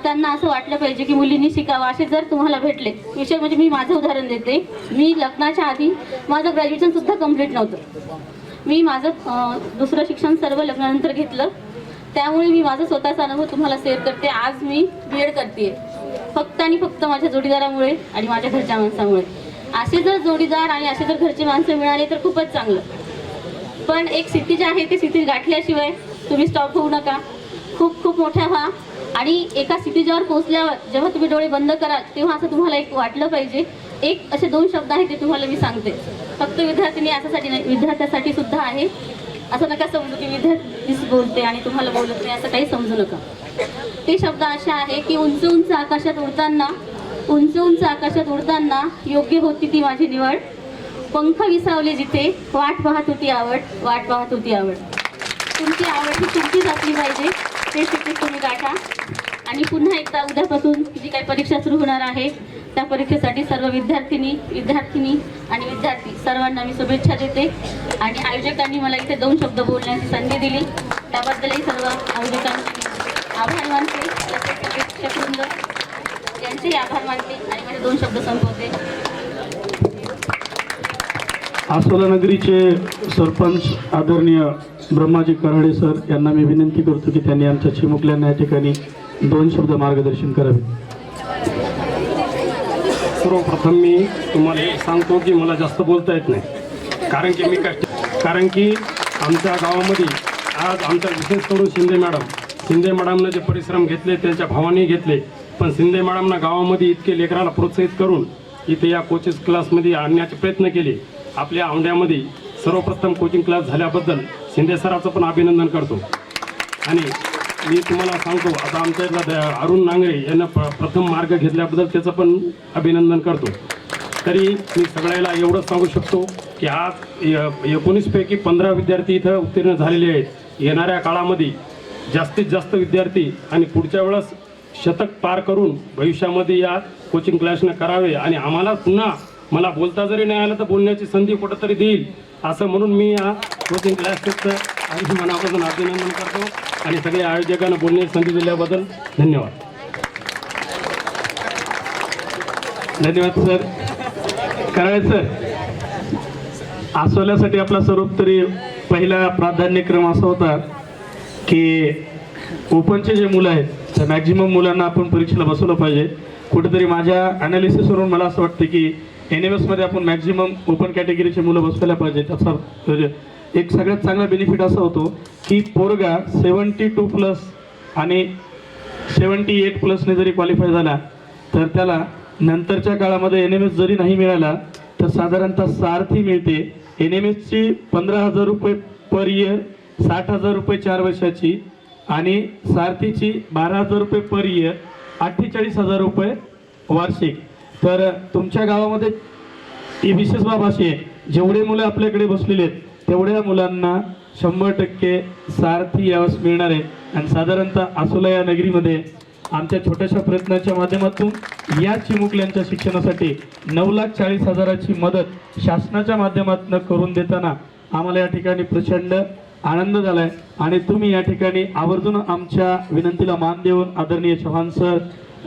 त्यांना असं वाटलं पाहिजे की मुलींनी शिकावं असे जर तुम्हाला भेटले, विषय म्हणजे मी माझं उदाहरण देते. मी लग्नाच्या आधी माझं ग्रॅज्युएशनसुद्धा कंप्लीट नव्हतं. मी माझं दुसरं शिक्षण सर्व लग्नानंतर घेतलं, त्यामुळे मी माझा स्वतःचा अनुभव तुम्हाला शेअर करते. आज मी B.Ed करते फक्त आणि फक्त माझ्या जोडीदारामुळे आणि माझ्या घरच्या माणसामुळे. असे जर जोडीदार आणि असे जर घरचे माणसं मिळाले तर खूपच चांगलं. पण एक स्थिती जी आहे ती स्थिती गाठल्याशिवाय तुम्ही स्टॉप होऊ नका, खूप खूप मोठ्या व्हा. आणि एका स्थितीच्यावर पोहोचल्यावर जेव्हा तुम्ही डोळे बंद कराल तेव्हा असं तुम्हाला एक वाटलं पाहिजे. एक असे 2 शब्द आहेत ते तुम्हाला मी सांगते, फक्त विद्यार्थिनी याच्यासाठी नाही विद्यार्थ्यासाठी सुद्धा आहे. असं नका समजू की विद्यार्थीच बोलते आणि तुम्हाला बोलत नाही, असं काही समजू नका. ते शब्द असे आहे की उंच उंच आकाशात उडताना योग्य होती ती माझी निवड, पंख विसावले जिथे वाट पाहत होती आवड. तुमची आवड ही तुमचीच असली पाहिजे, ते शिकून तुम्ही गाठा. आणि पुन्हा एकदा उद्यापासून जी काही परीक्षा सुरू होणार आहे त्या परीक्षेसाठी सर्व विद्यार्थिनी आणि विद्यार्थी सर्वांना मी शुभेच्छा देते. आणि आयोजकांनी मला इथे 2 शब्द बोलण्याची संधी दिली त्याबद्दलही सर्व आयोजकांचे आभार मानते, शिक्षकवृंद यांचेही आभार मानते आणि माझे 2 शब्द संपवते. आसोला नगरीचे सरपंच आदरणीय ब्रह्माजी कराडे सर यांना मी विनंती करतो की त्यांनी आमच्या चिमुकल्यांना या ठिकाणी 2 शब्द मार्गदर्शन करावे. सर्वप्रथम मी तुम्हाला हे सांगतो की मला जास्त बोलता येत नाही, कारण की आमच्या गावामध्ये आज आमच्या विशेष करून शिंदे मॅडमनं जे परिश्रम घेतले त्यांच्या भावाने घेतले, पण शिंदे मॅडमनं गावामध्ये इतके लेकराला प्रोत्साहित करून इथे या कोचिंग क्लासमध्ये आणण्याचे प्रयत्न केले. आपल्या औंढ्यामध्ये सर्वप्रथम कोचिंग क्लास झाल्याबद्दल शिंदे सराचं पण अभिनंदन करतो. आणि मी तुम्हाला सांगतो, आता आमच्या इथला अरुण नांगरे यांना प्रथम मार्ग घेतल्याबद्दल त्याचं पण अभिनंदन करतो. तरी मी सगळ्याला एवढंच सांगू शकतो की आज 19पैकी 15 विद्यार्थी इथं उत्तीर्ण झालेले आहेत. येणाऱ्या काळामध्ये जास्तीत जास्त विद्यार्थी आणि पुढच्या वेळेस शतक पार करून भविष्यामध्ये या कोचिंग क्लासनं करावे आणि आम्हाला पुन्हा मला बोलता जरी नाही आलं तर बोलण्याची संधी कुठंतरी देईल असं म्हणून मी या कोचिंग क्लासचं मनापासून अभिनंदन करतो आणि सगळ्या आयोजकांना बोलण्याची संधी दिल्याबद्दल धन्यवाद. धन्यवाद सर. कराळे सर, आसवल्यासाठी आपला सर्वोत्तरी पहिला प्राधान्यक्रम असा होता की ओपनचे जे मुलं आहेत त्या मॅक्झिमम मुलांना आपण परीक्षेला बसवलं पाहिजे. कुठेतरी माझ्या ॲनालिसिसवरून मला असं वाटतं की NMSमध्ये आपण मॅक्झिमम ओपन कॅटेगरीचे मुलं बसवायला पाहिजे. त्याचा एक सगळ्यात चांगला बेनिफिट असा होतो की पोरगा 72+ आणि 78+ जरी क्वालिफाय झाला तर त्याला नंतरच्या काळामध्ये NMS जरी नाही मिळाला तर साधारणतः सारथी मिळते. NMSची 15,000 रुपये पर इयर, 60,000 रुपये 4 वर्षाची आणि सारथीची 12,000 रुपये पर इयर, 48,000 रुपये वार्षिक. तर तुमच्या गावामध्ये ही विशेष बाब अशी आहे, जेवढे मुलं आपल्याकडे बसलेले आहेत तेवढ्या मुलांना 100% सारथी यावेळेस मिळणार आहे. आणि साधारणतः आसोला या नगरीमध्ये आमच्या छोट्याशा प्रयत्नाच्या माध्यमातून या चिमुकल्यांच्या शिक्षणासाठी 9,40,000ची मदत शासनाच्या माध्यमातून करून देताना आम्हाला या ठिकाणी प्रचंड आनंद झाला आहे. आणि तुम्ही या ठिकाणी आवर्जून आमच्या विनंतीला मान देऊन आदरणीय चव्हाण सर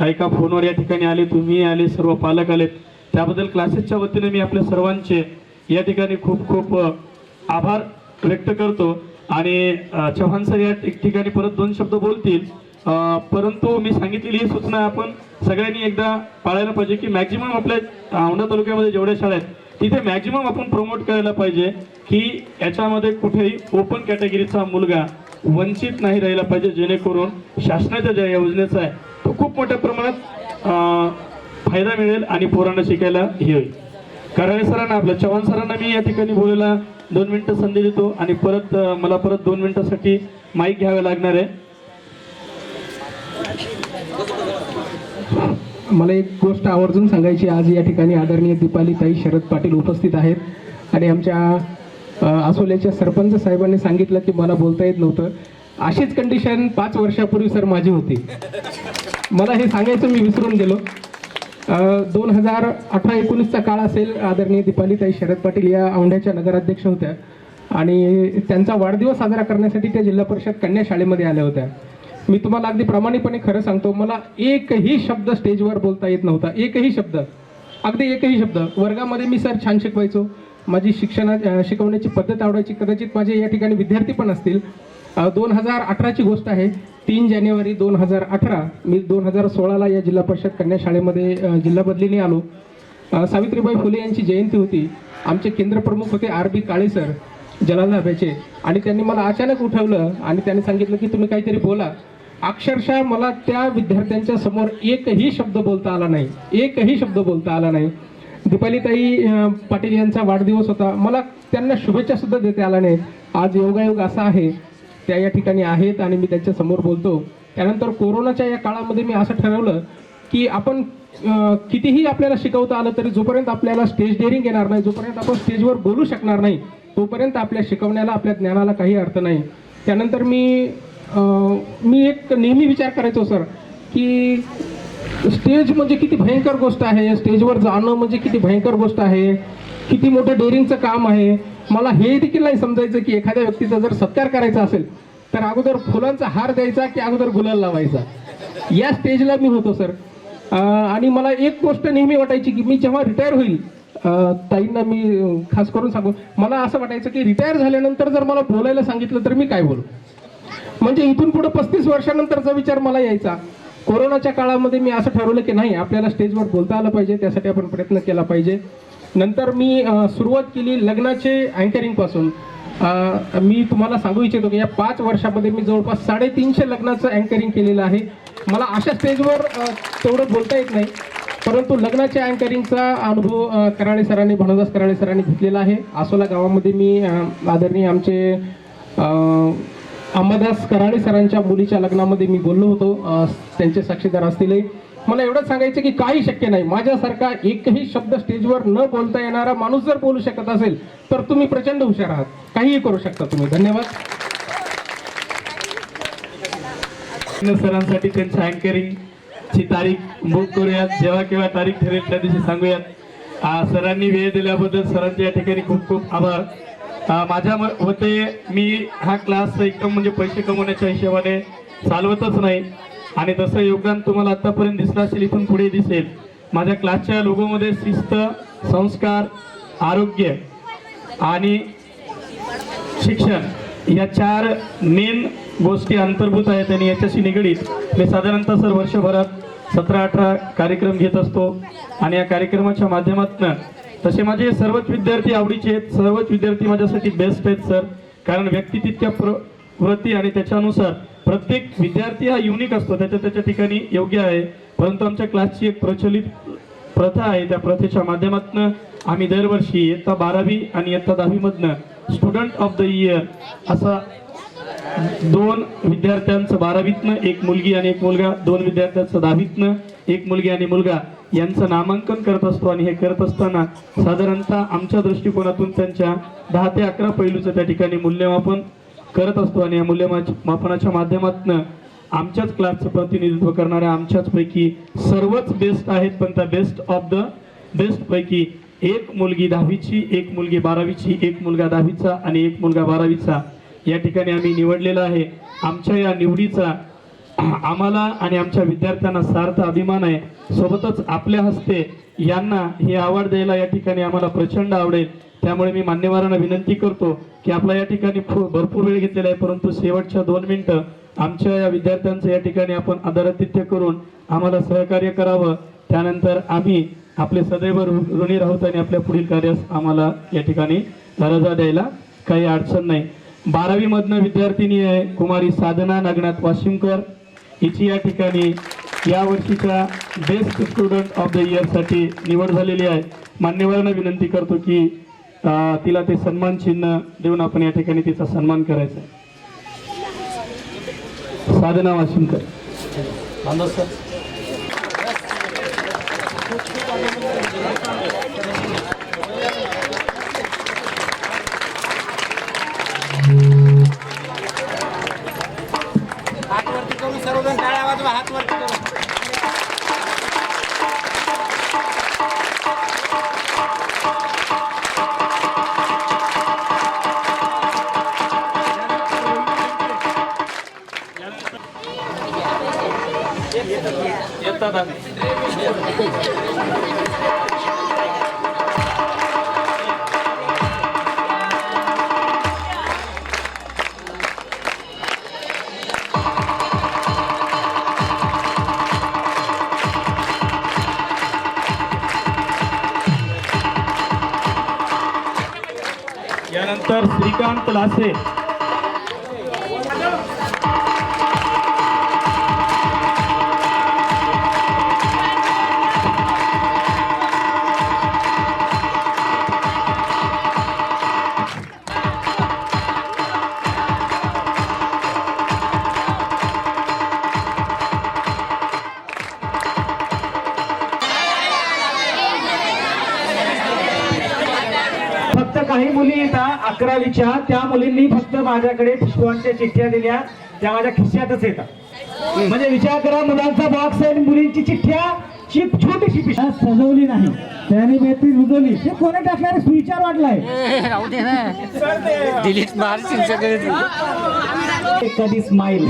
एका फोनवर या ठिकाणी आले, तुम्ही आले, सर्व पालक आलेत, त्याबद्दल क्लासेसच्या वतीने मी आपल्या सर्वांचे या ठिकाणी खूप खूप आभार व्यक्त करतो. आणि चव्हाण सर या ठिकाणी परत 2 शब्द बोलतील, परंतु मी सांगितलेली ही सूचना आपण सगळ्यांनी एकदा पाळायला पाहिजे की मॅक्झिमम आपल्या औंढा तालुक्यामध्ये जेवढ्या शाळा आहेत तिथे मॅक्झिमम आपण प्रमोट करायला पाहिजे की याच्यामध्ये कुठेही ओपन कॅटेगरीचा मुलगा वंचित नाही राहिला पाहिजे, जेणेकरून शासनाच्या ज्या योजनेचा आहे तो खूप मोठ्या प्रमाणात फायदा मिळेल आणि पोरांना शिकायला हे होईल. कराळे सरांना आपल्या चव्हाण सरांना मी या ठिकाणी बोलायला 2 मिनिटं संधी देतो आणि मला परत 2 मिनिटासाठी माईक घ्यावे लागणार आहे. मला एक गोष्ट आवर्जून सांगायची, आज या ठिकाणी आदरणीय दीपाली ताई शरद पाटील उपस्थित आहेत आणि आमच्या आसोल्याच्या सरपंच साहेबांनी सांगितलं की मला बोलता येत नव्हतं. अशीच कंडिशन 5 वर्षापूर्वी सर माझी होती. मला हे सांगायचं मी विसरून गेलो. 2018-19चा काळ असेल. आदरणीय दीपाली ताई शरद पाटील या औंढ्याच्या नगराध्यक्ष होत्या आणि त्यांचा वाढदिवस साजरा करण्यासाठी त्या जिल्हा परिषद कन्या शाळेमध्ये आल्या होत्या. मी तुम्हाला अगदी प्रामाणिकपणे खरं सांगतो, मला एकही शब्द स्टेजवर बोलता येत नव्हता. एकही शब्द, अगदी एकही शब्द. वर्गामध्ये मी सर छान शिकवायचो, माझी शिकवण्याची पद्धत आवडायची. कदाचित माझे या ठिकाणी विद्यार्थी पण असतील. 2018ची गोष्ट आहे. 3 जानेवारी 2018 मी 2016ला या जिल्हा परिषद कन्या शाळेमध्ये जिल्हा बदलीने आलो. सावित्रीबाई फुले यांची जयंती होती. आमचे केंद्रप्रमुख होते RB काळे सर जलालाभ्याचे, आणि त्यांनी मला अचानक उठवलं आणि त्यांनी सांगितलं की तुम्ही काहीतरी बोला. अक्षरशः मला त्या विद्यार्थ्यांच्या समोर एकही शब्द बोलता आला नाही, एकही शब्द बोलता आला नाही. दीपालीताई पाटील यांचा वाढदिवस होता, मला त्यांना शुभेच्छा सुद्धा देता आला नाही. आज योगायोग असा आहे, त्या या ठिकाणी आहेत आणि मी त्यांच्या समोर बोलतो. त्यानंतर कोरोनाच्या या काळामध्ये मी असं ठरवलं की आपण कितीही आपल्याला शिकवता आलं तरी जोपर्यंत आपल्याला स्टेज डेअरिंग येणार नाही, जोपर्यंत आपण स्टेजवर बोलू शकणार नाही, तोपर्यंत आपल्या शिकवण्याला, आपल्या ज्ञानाला काही अर्थ नाही. त्यानंतर मी एक नेहमी विचार करायचो सर की स्टेज म्हणजे किती भयंकर गोष्ट आहे, स्टेजवर जाणं म्हणजे किती भयंकर गोष्ट आहे, किती मोठं डेअरिंगचं काम आहे. मला हे देखील नाही समजायचं की एखाद्या व्यक्तीचा जर सत्कार करायचा असेल तर अगोदर फुलांचा हार द्यायचा की अगोदर गुलाल लावायचा. या स्टेजला मी होतो सर. आणि मला एक गोष्ट नेहमी वाटायची की मी जेव्हा रिटायर होईल, ताईंना मी खास करून सांगू, मला असं वाटायचं की रिटायर झाल्यानंतर जर मला बोलायला सांगितलं तर मी काय बोलू. म्हणजे इथून पुढे 35 वर्षानंतरचा विचार मला यायचा कोरोनाच्या काळामध्ये मी असं ठरवलं की नाही, आपल्याला स्टेजवर बोलता आलं पाहिजे, त्यासाठी आपण प्रयत्न केला पाहिजे. नंतर मी सुरुवात केली लग्नाचे अँकरिंगपासून. मी तुम्हाला सांगू इच्छितो की या 5 वर्षामध्ये मी जवळपास 350 लग्नाचं अँकरिंग केलेलं आहे. मला अशा स्टेजवर तेवढं बोलता येत नाही, परंतु लग्नाच्या अँकरिंगचा अनुभव कराळे सरांनी, भानुदास कराळे सरांनी घेतलेला आहे. आसोला गावामध्ये मी आदरणीय आमचे अंबादास कराळे सरांच्या मुलीच्या लग्नामध्ये मी बोललो होतो, त्यांचे साक्षीदार असतील. मला एवढंच सांगायचं की काही शक्य नाही, माझ्यासारखा एकही शब्द स्टेजवर न बोलता येणारा माणूस जर बोलू शकत असेल तर तुम्ही प्रचंड हुशार आहात, काहीही करू शकता तुम्ही. धन्यवाद. सरांसाठी त्यांच्या अँकरिंगची तारीख बुक करूयात, जेव्हा केव्हा तारीख ठरेल त्या दिवशी सांगूयात. सरांनी वेळ दिल्याबद्दल सरांच्या या ठिकाणी खूप खूप आभार. माझ्या मते मी हा क्लास एकदम म्हणजे पैसे कमवण्याच्या हिशोबाने चालवतच नाही, आणि तसं योगदान तुम्हाला आतापर्यंत दिसलं असेल, इथून पुढे दिसेल. माझ्या क्लासच्या लोगोमध्ये शिस्त, संस्कार, आरोग्य आणि शिक्षण या 4 मेन गोष्टी अंतर्भूत आहेत, आणि याच्याशी निगडीत मी साधारणतः सर वर्षभरात 17-18 कार्यक्रम घेत असतो. आणि या कार्यक्रमाच्या माध्यमातून तसे माझे सर्वच विद्यार्थी आवडीचे आहेत, सर्वच विद्यार्थी माझ्यासाठी बेस्ट आहेत सर. कारण व्यक्ती तितक्या प्रवृत्ती आणि त्याच्यानुसार प्रत्येक विद्यार्थी हा युनिक असतो, त्याच्या ठिकाणी योग्य आहे. परंतु आमच्या क्लासची एक प्रचलित प्रथा आहे, त्या प्रथेच्या माध्यमातून आम्ही दरवर्षी इयत्ता 12वी आणि इयत्ता 10वी मधनं स्टुडंट ऑफ द इयर असा 2 विद्यार्थ्यांचं 12वीतनं, 1 मुलगी आणि 1 मुलगा, 2 विद्यार्थ्यांचं 10वीतनं, 1 मुलगी आणि मुलगा यांचं नामांकन करत असतो. आणि हे करत असताना साधारणतः आमच्या दृष्टिकोनातून त्यांच्या 10 ते 11 पैलूचं त्या ठिकाणी मूल्यमापन करत असतो. आणि या मूल्यमापनाच्या माध्यमातून आमच्याच क्लासचं प्रतिनिधित्व करणाऱ्या आमच्याचपैकी सर्वच बेस्ट आहेत, पण त्या बेस्ट ऑफ द बेस्ट पैकी 1 मुलगी 10वीची, 1 मुलगी 12वीची, 1 मुलगा 10वीचा आणि 1 मुलगा 12वीचा या ठिकाणी आम्ही निवडलेला आहे. आमच्या या निवडीचा आम्हाला आणि आमच्या विद्यार्थ्यांना सार्थ अभिमान आहे. सोबतच आपल्या हस्ते यांना हे अवॉर्ड द्यायला या ठिकाणी आम्हाला प्रचंड आवडेल. त्यामुळे मी मान्यवरांना विनंती करतो की आपला या ठिकाणी भरपूर वेळ घेतलेला आहे, परंतु शेवटच्या 2 मिनिटं आमच्या या विद्यार्थ्यांचं या ठिकाणी आपण आदरातिथ्य करून आम्हाला सहकार्य करावं. त्यानंतर आम्ही आपले सदैव ऋणी राहूत आणि आपल्या पुढील कार्यास आम्हाला या ठिकाणी रजा द्यायला काही अडचण नाही. 12वी मधनं विद्यार्थिनी आहे कुमारी साधना नागनाथ वाशिमकर. हिची या ठिकाणी या वर्षीच्या best student of the year साठी निवड झालेली आहे. मान्यवरांना विनंती करतो की तिला ते सन्मान चिन्ह देऊन आपण या ठिकाणी तिचा सन्मान करायचा आहे. साधना वाशिमकर. सर्वजण टाळ्या वाजवा, हात वरती करू. येतात यानंतर श्रीकांत लासे. काही मुली येतात 11वीच्या, त्या मुलींनी फक्त माझ्याकडे पुष्पांच्या चिठ्ठ्या दिल्या, त्या माझ्या खिशातच येतात. म्हणजे विचार करा, मुलांचा बॉक्स आहे, मुलींची चिठ्ठ्या छोटीशी पिशवी सजवली नाही, त्याने बेहतरीन उजवली. ते कोणी टाकल्याने सुविचार वाटलाय. कधी स्माईल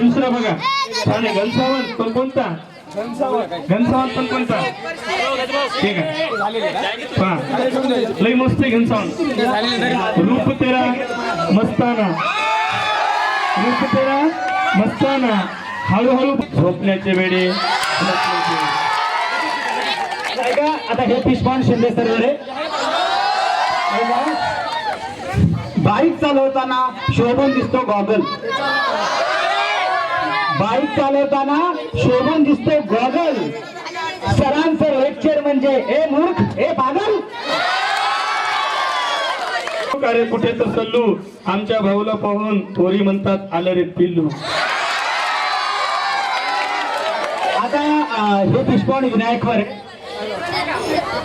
दुसरा बघा छान घनसावंत. पण कोणता घनसावंत? पण कोणता? ठीक आहे, लई मस्त आहे घनसावंत. रूप तेरा मस्ताना, फेरा मस्ताना, हळूहळू झोपण्याचे वेळे. आता हे पिष्पान शिंदे सर वगैरे बाईक चालवताना शोभून दिसतो गॉगल. बाईक चालवताना शोभून दिसतो गॉगल. सरांचं लेक्चर म्हणजे ए मूर्ख, ए पागल. अरे कुठे तर सल्लू, आमच्या भाऊला पाहून पोरी म्हणतात आलं रे पिल्लू. आता हे पिष्पान विनायक वर,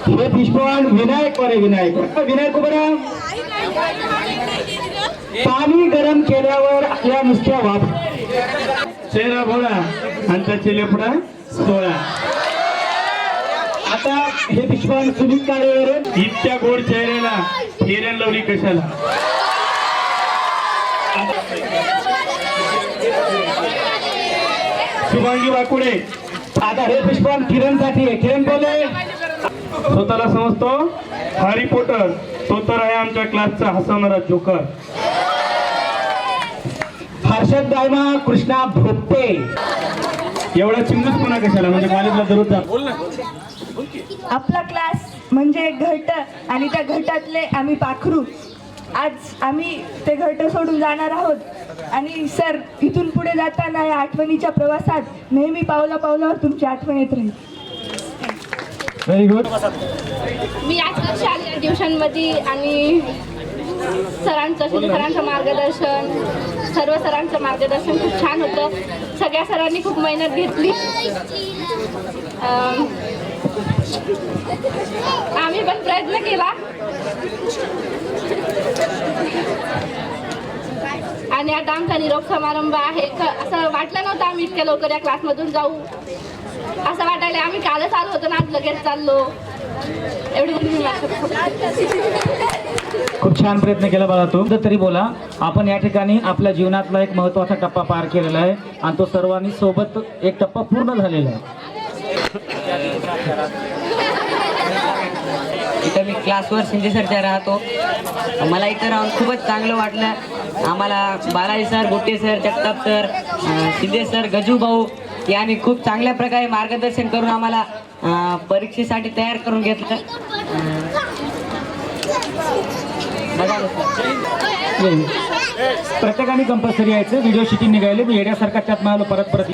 हे पिष्पान विनायक वर, विनायक बरं पाणी गरम केल्यावर आपल्या नुसत्या वाप चेहरा भोळा आणि त्याचे लेपडा सोळा. आता हे पिष्पान सुनील काळेवर इतक्या गोड चेहऱ्याला फेऱ्यान लावली कशाला. शुभांगी वाकुडे. आता हे पुष्पन किरण साठी आहे. किरण बोले स्वतःला समजतो हॅरी पॉटर, तो तर आहे आमच्या क्लासचा हसवणारा जोकर. हर्षद दायमा, कृष्णा भोपते. एवढा चिंगूस पुन्हा कशाला, म्हणजे कॉलेजला दररोज जा. आपला क्लास म्हणजे घट आणि त्या घटातले आम्ही पाखरू. आज आम्ही ते घट सोडून जाणार आहोत आणि सर इथून पुढे जाताना या आठवणीच्या प्रवासात नेहमी पावला पावलावर तुमची आठवण येत राहील. Very good. मी याच वर्षी आली ट्युशनमध्ये आणि सरांचं मार्गदर्शन, सर्व सरांचं मार्गदर्शन खूप छान होतं. सगळ्या सरांनी खूप मेहनत घेतली. आम्ही पण प्रयत्न केला आणि आता आमचा निरोप समारंभ आहे. असं वाटलं नव्हतं आम्ही इतक्या लवकर या क्लासमधून जाऊ. असं वाटायला आम्ही कालच आलो होतो ना, आज लगेच चाललो. एवढी खूप छान प्रयत्न केला बघा तू. तरी बोला, आपण या ठिकाणी आपल्या जीवनातला एक महत्त्वाचा टप्पा पार केलेला आहे आणि तो सर्वांनी सोबत एक टप्पा पूर्ण झालेला आहे. इथं मी क्लासवर शिंदे सरच्या राहतो. मला इथं राहून खूपच चांगलं वाटलं. आम्हाला Balaji sir, Gote sir, Jagtap sir, Shinde sir, Gaju भाऊ यांनी खूप चांगल्या प्रकारे मार्गदर्शन करून आम्हाला परीक्षेसाठी तयार करून घेतलं. प्रत्येकाने कंपल्सरी यायचं. व्हिडिओ शूटिंग निघाले. मी येण्यासारखा त्यात मला परत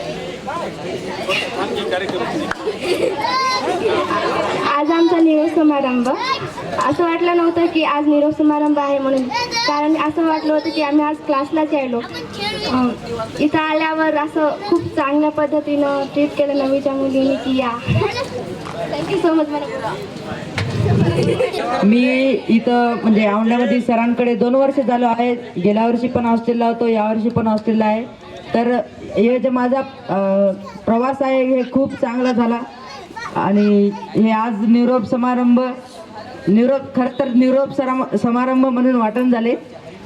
आज आमचा निरोप समारंभ. असं वाटलं नव्हतं की आज निरोप समारंभ आहे म्हणून, कारण असं वाटलं होतं की आम्ही आज क्लासलाच यायलो. इथं आल्यावर असं खूप चांगल्या पद्धतीनं ट्रीट केलं नवीच्या मुलीने की या. Thank you so much. मी इथं म्हणजे औंढ्यामध्ये सरांकडे 2 वर्ष झालो आहे. गेल्या वर्षी पण हॉस्टेलला होतो, यावर्षी पण हॉस्टेलला आहे. तर हे जे माझा प्रवास आहे हे खूप चांगला झाला आणि हे आज निरोप खरं तर निरोप समारंभ म्हणून वाटण झाले,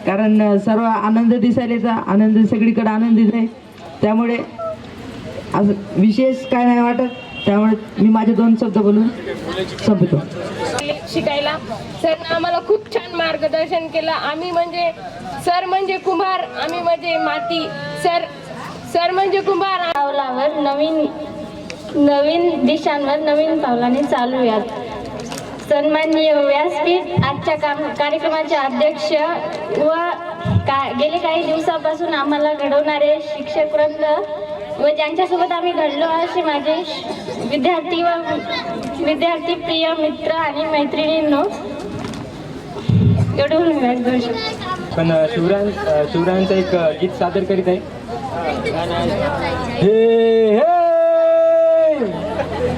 कारण सर्व आनंद दिसायलेचा, आनंद सगळीकडे आनंदीच आहे. त्यामुळे आज विशेष काय नाही वाटत. त्यामुळे मी माझे 2 शब्द बोलून संपतो. शिकायला सरनं आम्हाला खूप छान मार्गदर्शन केलं. आम्ही म्हणजे सर म्हणजे कुंभार, आम्ही म्हणजे माती. सर म्हणजे कुंभार. पावलावर नवीन दिशांवर नवीन पावलाने चालूयात. सन्माननीय व्यासपीठ, आजच्या कार्यक्रमाचे अध्यक्ष व गेले काही दिवसापासून आम्हाला घडवणारे शिक्षक वृंद व ज्यांच्यासोबत आम्ही घडलो असे माझे विद्यार्थी प्रिय मित्र आणि मैत्रिणींनो, एवढं बोलून पण शिवरायांचं एक गीत सादर करीत आहे. हे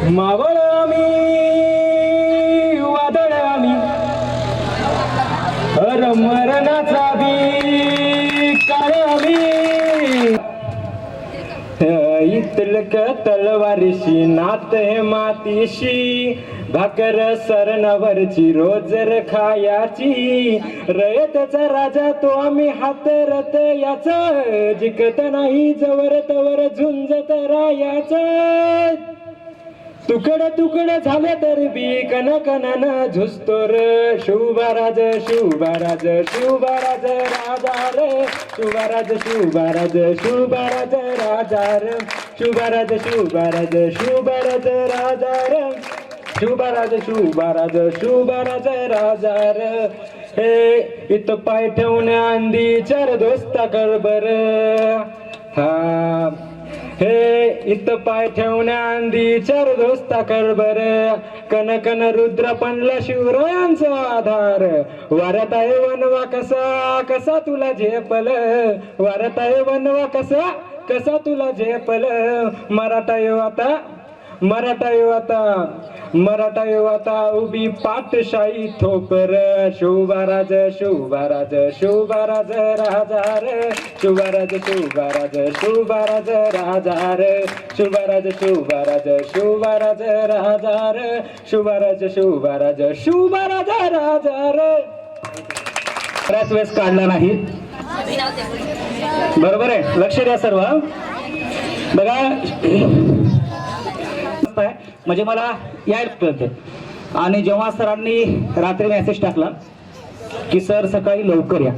मावळ आम्ही, वादळ आम्ही, हर मरणाचा बी काळ आम्ही. इतलक तलवारीशी नात हे मातीशी, भाकर सरणावरची रोजर खायाची. रयतचा राजा तो आम्ही हातरत याचा, जिकत नाही जवर तवर झुंजत रायाचा. तुकडे तुकडे झाले तर बी कन कनन झुसतो र शिवबाराज शिवबाराज शिवबाराज राजा रे शिवबाराज शिवबाराज शिवबाराज राजा रे शिवबाराज शिवबाराज शिवबाराज राजा रे शिवबाराज शिवबाराज शिवबाराज राजा रे हे इथं पाय ठेवण्या अंदी चार दोस्ता कर बर हा हे इथं पाय ठेवण्या अंदी चार दोस्ता कर बर कन कन रुद्र पणला शिवरायांचा आधार वाऱ्यात आहे वनवा कसा कसा तुला झेपल वाऱ्यात आहे वनवा कसा कसा तुला झेपल मराठा युवता मराठा युवता उभी पाठशाही थोपर शिवबाराज शिवबाराज शिवबाराज राजा रे शिवबाराज शिवबाराज शिवबाराज राजा रे शिवबाराज शिवबाराज शिवबाराज राजा रे शिवबाराज शिवबाराज शिवबाराज राजा रे. बऱ्याच वेळेस काढला नाही, बरोबर आहे, लक्ष द्या सर्व. बघा म्हणजे मला यायला कळतं. आणि जेव्हा सरांनी रात्री मेसेज टाकला की सर सकाळी लवकर या,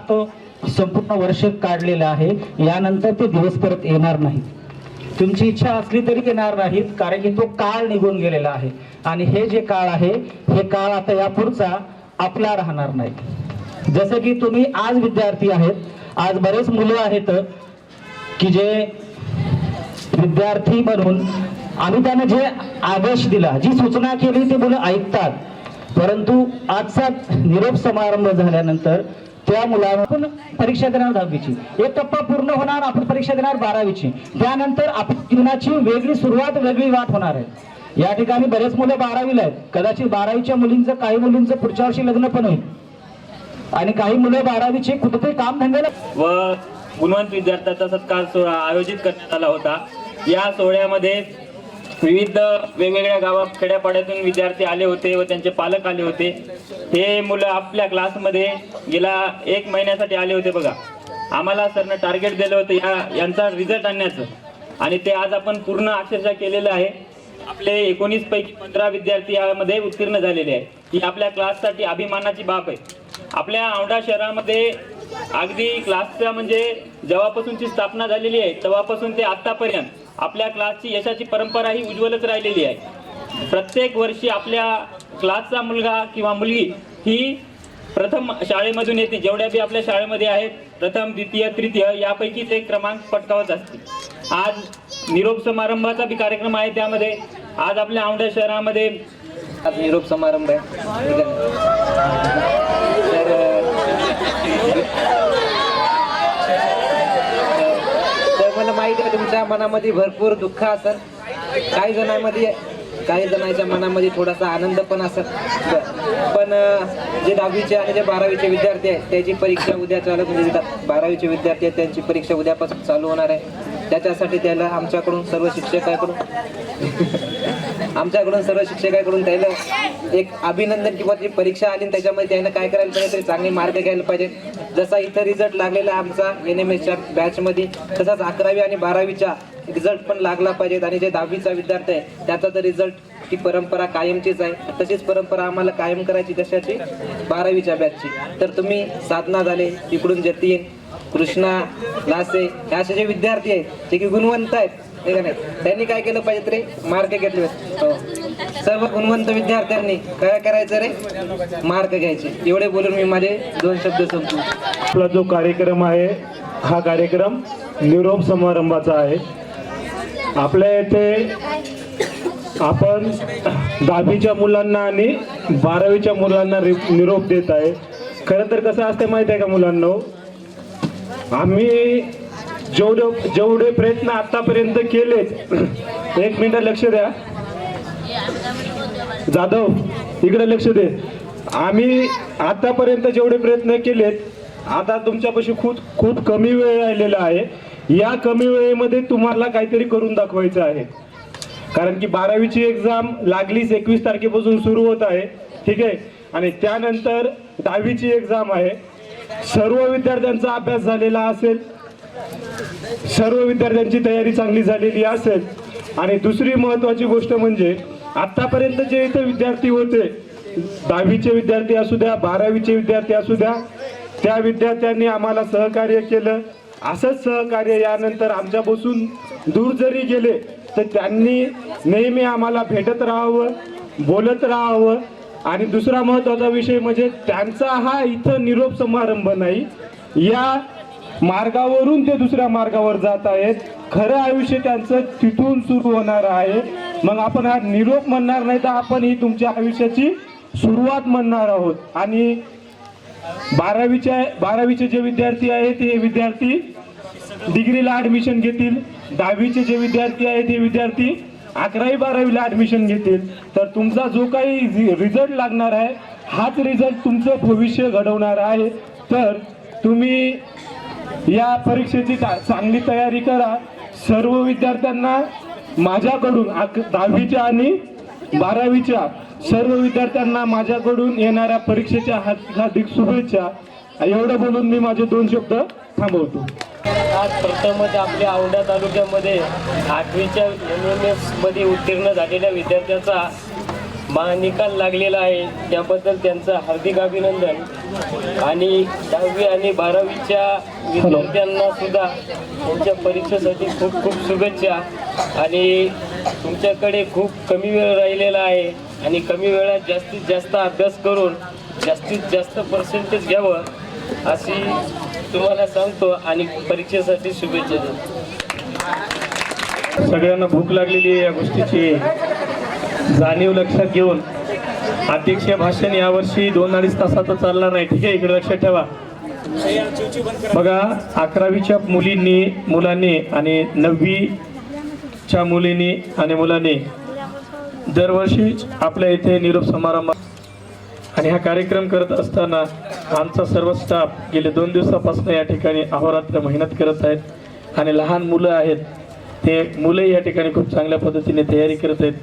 तो संपूर्ण वर्ष काढलेला आहे, यानंतर ते दिवस परत येणार नाही. तुमची इच्छा असली तरी येणार नाहीत, कारण की तो काळ निघून गेलेला आहे. आणि हे जे काळ आहे हे काळ आता यापुढचा आपला राहणार नाही. जसं की तुम्ही आज विद्यार्थी आहेत, आज बरेच मुलं आहेत की जे विद्यार्थी म्हणून आम्ही त्यांना जे आदेश दिला, जी सूचना केली ते मुलं ऐकतात. परंतु आजचा निरोप समारंभ झाल्यानंतर त्या मुलांना आपण परीक्षा देणार 10वीची, एक टप्पा पूर्ण होणार, आपण परीक्षा देणार 12वीची. त्यानंतर आपल्या जीवनाची वेगळी सुरुवात, वेगळी वाट होणार आहे. या ठिकाणी बरेच मुलं 12वीला आहेत, कदाचित 12वीच्या मुलींचं, काही मुलींचं पुढच्या वर्षी लग्न पण होईल, आणि काही मुलं 12वीचे कुठेतरी काम धंद्याला. व गुणवंत विद्यार्थ्यांचा सत्कार सोहळा आयोजित करण्यात आला होता. या सोहळ्यामध्ये विविध वेगवेगळ्या गावा खेड्यापाड्यातून विद्यार्थी आले होते व त्यांचे पालक आले होते. हे मुलं आपल्या क्लासमध्ये गेल्या 1 महिन्यासाठी आले होते. बघा, आम्हाला सरनं टार्गेट दिलं होतं यांचा रिझल्ट आणण्याचं, आणि ते आज आपण पूर्ण अक्षरशः केलेलं आहे. आपले 19 पैकी 15 विद्यार्थी यामध्ये उत्तीर्ण झालेले आहेत. ही आपल्या क्लाससाठी अभिमानाची बाब आहे. आपल्या औंढा शहरामध्ये अगदी क्लासच्या म्हणजे जेव्हापासूनची स्थापना झालेली आहे तेव्हापासून ते आतापर्यंत आपल्या क्लासची यशाची परंपरा ही उज्ज्वलच राहिलेली आहे. प्रत्येक वर्षी आपल्या क्लासचा मुलगा किंवा मुलगी ही प्रथम शाळेमधून येते. जेवढ्या बी आपल्या शाळेमध्ये आहेत, प्रथम, द्वितीय, तृतीय यापैकी ते क्रमांक पटकावत असते. आज निरोप समारंभाचा बी कार्यक्रम आहे. त्यामध्ये आज आपल्या औंढा शहरामध्ये आज निरोप समारंभ आहे. तर मला माहिती आहे तुमच्या मनामध्ये भरपूर दुःख असेल, काही जणांच्या मनामध्ये थोडासा आनंद पण असेल. पण जे 10वीचे आणि जे 12वीचे विद्यार्थी आहेत त्याची परीक्षा उद्या चालू, म्हणजे 12वीचे विद्यार्थी आहेत त्यांची परीक्षा उद्यापासून चालू होणार आहे. त्याच्यासाठी त्याला आमच्याकडून सर्व शिक्षकाकडून त्याला एक अभिनंदन, किंवा ती परीक्षा आली त्याच्यामध्ये त्यानं काय करायला पाहिजे, तरी चांगले मार्क घ्यायला पाहिजे. जसा इथं रिझल्ट लागलेला आमचा NMSच्या बॅचमध्ये, तसाच 11वी आणि 12वीच्या रिझल्ट पण लागला पाहिजेत. आणि जे 10वीचा विद्यार्थी आहे त्याचा तर रिझल्ट, ही परंपरा कायमचीच आहे. तशीच परंपरा आम्हाला कायम करायची, कशाची, 12वीच्या बॅचची. तर तुम्ही साधना झाले, तिकडून जतीन, कृष्णा, लासे हे असे जे विद्यार्थी आहेत जे की गुणवंत आहेत, नाही का नाही, त्यांनी काय केलं पाहिजे रे, मार्क घेतले. सर्व गुणवंत विद्यार्थ्यांनी काय करायचं रे, मार्क घ्यायचे. एवढे बोलून मी माझे 2 शब्द संपवतो. आपला जो कार्यक्रम आहे हा कार्यक्रम निरोप समारंभाचा आहे. आपल्या इथे आपण 10वीच्या मुलांना आणि 12वीच्या मुलांना निरोप देत आहे. खरं तर कसं असते माहिती आहे का मुलांना, आम्ही जेवढे प्रयत्न आतापर्यंत केलेत, 1 मिनिट लक्ष द्या, जाधव इकडे लक्ष दे. आम्ही आतापर्यंत जेवढे प्रयत्न केलेत, आता तुमच्यापाशी खूप कमी वेळ राहिलेला आहे. या कमी वेळेमध्ये तुम्हाला काहीतरी करून दाखवायचं आहे. कारण की 12वीची एक्झाम लागलीच 21 तारखेपासून सुरू होत आहे, ठीक आहे. आणि त्यानंतर 10वीची एक्झाम आहे. सर्व विद्यार्थ्यांचा अभ्यास झालेला असेल, सर्व विद्यार्थ्यांची तयारी चांगली झालेली असेल, आणि दुसरी महत्त्वाची गोष्ट म्हणजे आतापर्यंत जे इथे विद्यार्थी होते, 10वीचे विद्यार्थी असू द्या, 12वीचे विद्यार्थी असू द्या, त्या विद्यार्थ्यांनी आम्हाला सहकार्य केलं. असंच सहकार्य यानंतर आमच्यापासून दूर जरी गेले तर त्यांनी नेहमी आम्हाला भेटत राहावं, बोलत राहावं. आणि दुसरा महत्त्वाचा विषय म्हणजे त्यांचा हा इथं निरोप समारंभ नाही, या मार्गावरून ते दुसऱ्या मार्गावर जात आहेत. खरं आयुष्य त्यांचं तिथून सुरू होणार आहे. मग आपण हा निरोप म्हणणार नाही तर आपण ही तुमच्या आयुष्याची सुरुवात म्हणणार आहोत. आणि 12वीचे जे विद्यार्थी आहेत हे विद्यार्थी डिग्रीला ॲडमिशन घेतील, 10वीचे जे विद्यार्थी आहेत हे विद्यार्थी 11वी 12वीला ॲडमिशन घेतील. तर तुमचा जो काही रिझल्ट लागणार आहे हाच रिझल्ट तुमचं भविष्य घडवणार आहे. तर तुम्ही या परीक्षेची चांगली तयारी करा. सर्व विद्यार्थ्यांना माझ्याकडून 10वीच्या आणि 12वीच्या सर्व विद्यार्थ्यांना माझ्याकडून येणाऱ्या परीक्षेच्या हार्दिक शुभेच्छा. एवढं बोलून मी माझे 2 शब्द थांबवतो. आज प्रथमच आपल्या औंढा तालुक्यामध्ये 8वीच्या MMS मध्ये उत्तीर्ण झालेल्या विद्यार्थ्याचा निकाल लागलेला आहे. त्याबद्दल त्यांचं हार्दिक अभिनंदन. आणि 10वी आणि 12वीच्या विद्यार्थ्यांना सुद्धा त्यांच्या परीक्षेसाठी खूप खूप शुभेच्छा. आणि तुमच्याकडे खूप कमी वेळ राहिलेला आहे आणि कमी वेळात जास्तीत जास्त अभ्यास करून जास्तीत जास्त पर्सेंटेज घ्यावं अशी तुम्हाला सांगतो आणि परीक्षेसाठी शुभेच्छा देतो. सगळ्यांना भूक लागलेली आहे, या गोष्टीची जाणीव लक्षात घेऊन अध्यक्षीय भाषण यावर्षी 2-2.5 तासाचं चालणार नाही. ठीक आहे, इकडे लक्षात ठेवा. बघा, 11वीच्या मुलांनी आणि 9वीच्या मुलींनी आणि मुलांनी दरवर्षी आपल्या इथे निरोप समारंभ आणि हा कार्यक्रम करत असताना आमचा सर्व स्टाफ गेले 2 दिवसापासून या ठिकाणी अहोरात्र मेहनत करत आहेत. आणि लहान मुलं आहेत, ते मुलं या ठिकाणी खूप चांगल्या पद्धतीने तयारी करत आहेत.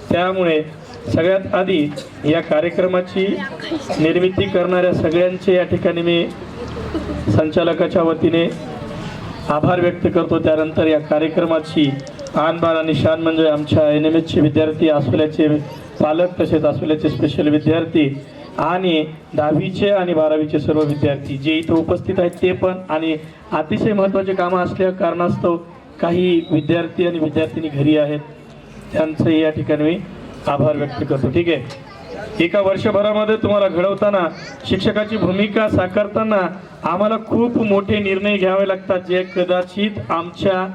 त्यामुळे सगळ्यात आधी या कार्यक्रमाची निर्मिती करणाऱ्या सगळ्यांचे या ठिकाणी मी संचालकाच्या वतीने आभार व्यक्त करतो. त्यानंतर या कार्यक्रमाची आणबाण आणि शान म्हणजे आमच्या NMSचे विद्यार्थी, आसोल्याचे पालक, तसेच आसोल्याचे स्पेशल विद्यार्थी आणि 10वीचे आणि 12वीचे सर्व विद्यार्थी जे इथं उपस्थित आहेत ते पण. आणि अतिशय महत्त्वाचे कामं असल्या कारणास्तव काही विद्यार्थी आणि विद्यार्थिनी घरी आहेत, त्यांचं या ठिकाणी मी आभार व्यक्त करतो. ठीक आहे. एका वर्षभरामध्ये तुम्हाला घडवताना, शिक्षकाची भूमिका साकारताना आम्हाला खूप मोठे निर्णय घ्यावे लागतात, जे कदाचित आमच्या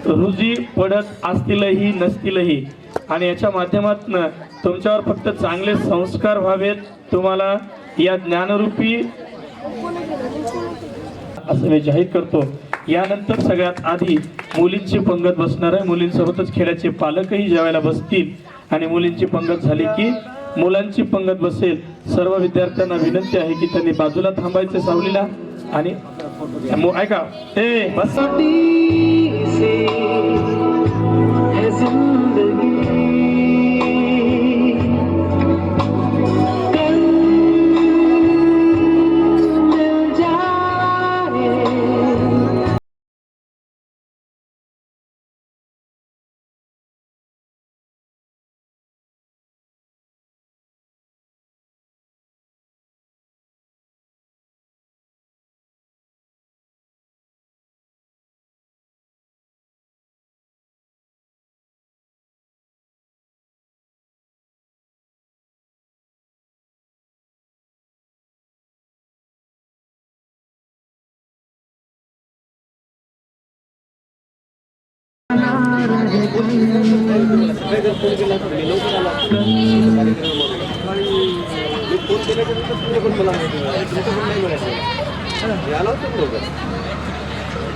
रुजी पडत असतीलही नसतीलही. आणि याच्या माध्यमातून तुमच्यावर फक्त चांगले संस्कार व्हावेत, तुम्हाला या ज्ञानरूपी असं मी जाहीर करतो. यानंतर सगळ्यात आधी मुलींची पंगत बसणार आहे. मुलींसोबतच खेळाचे पालकही ज्यावेळेला बसतील आणि मुलींची पंगत झाली की मुलांची पंगत बसेल. सर्व विद्यार्थ्यांना विनंती आहे की त्यांनी बाजूला थांबायचं सावलीला. आणि ऐका, बस.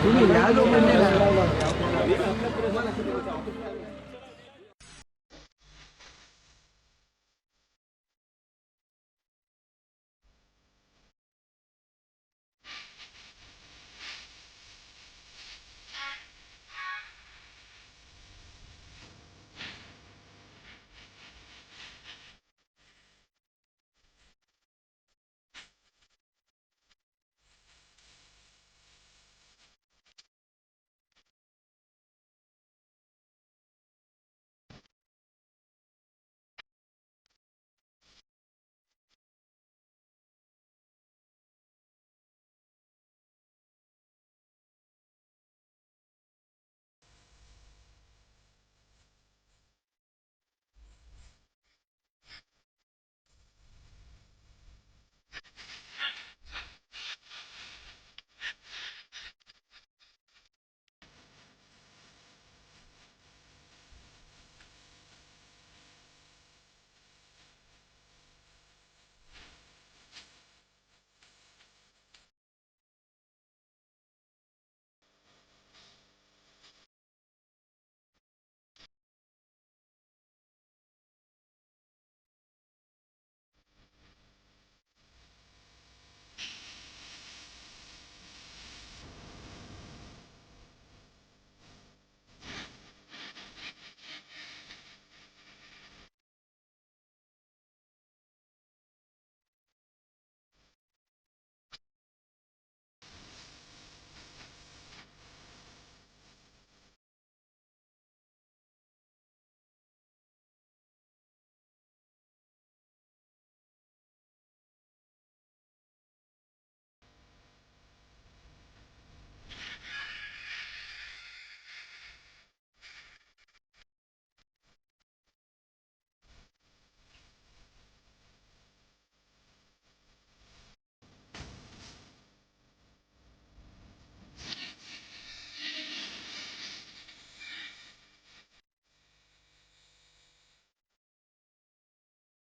तुम्ही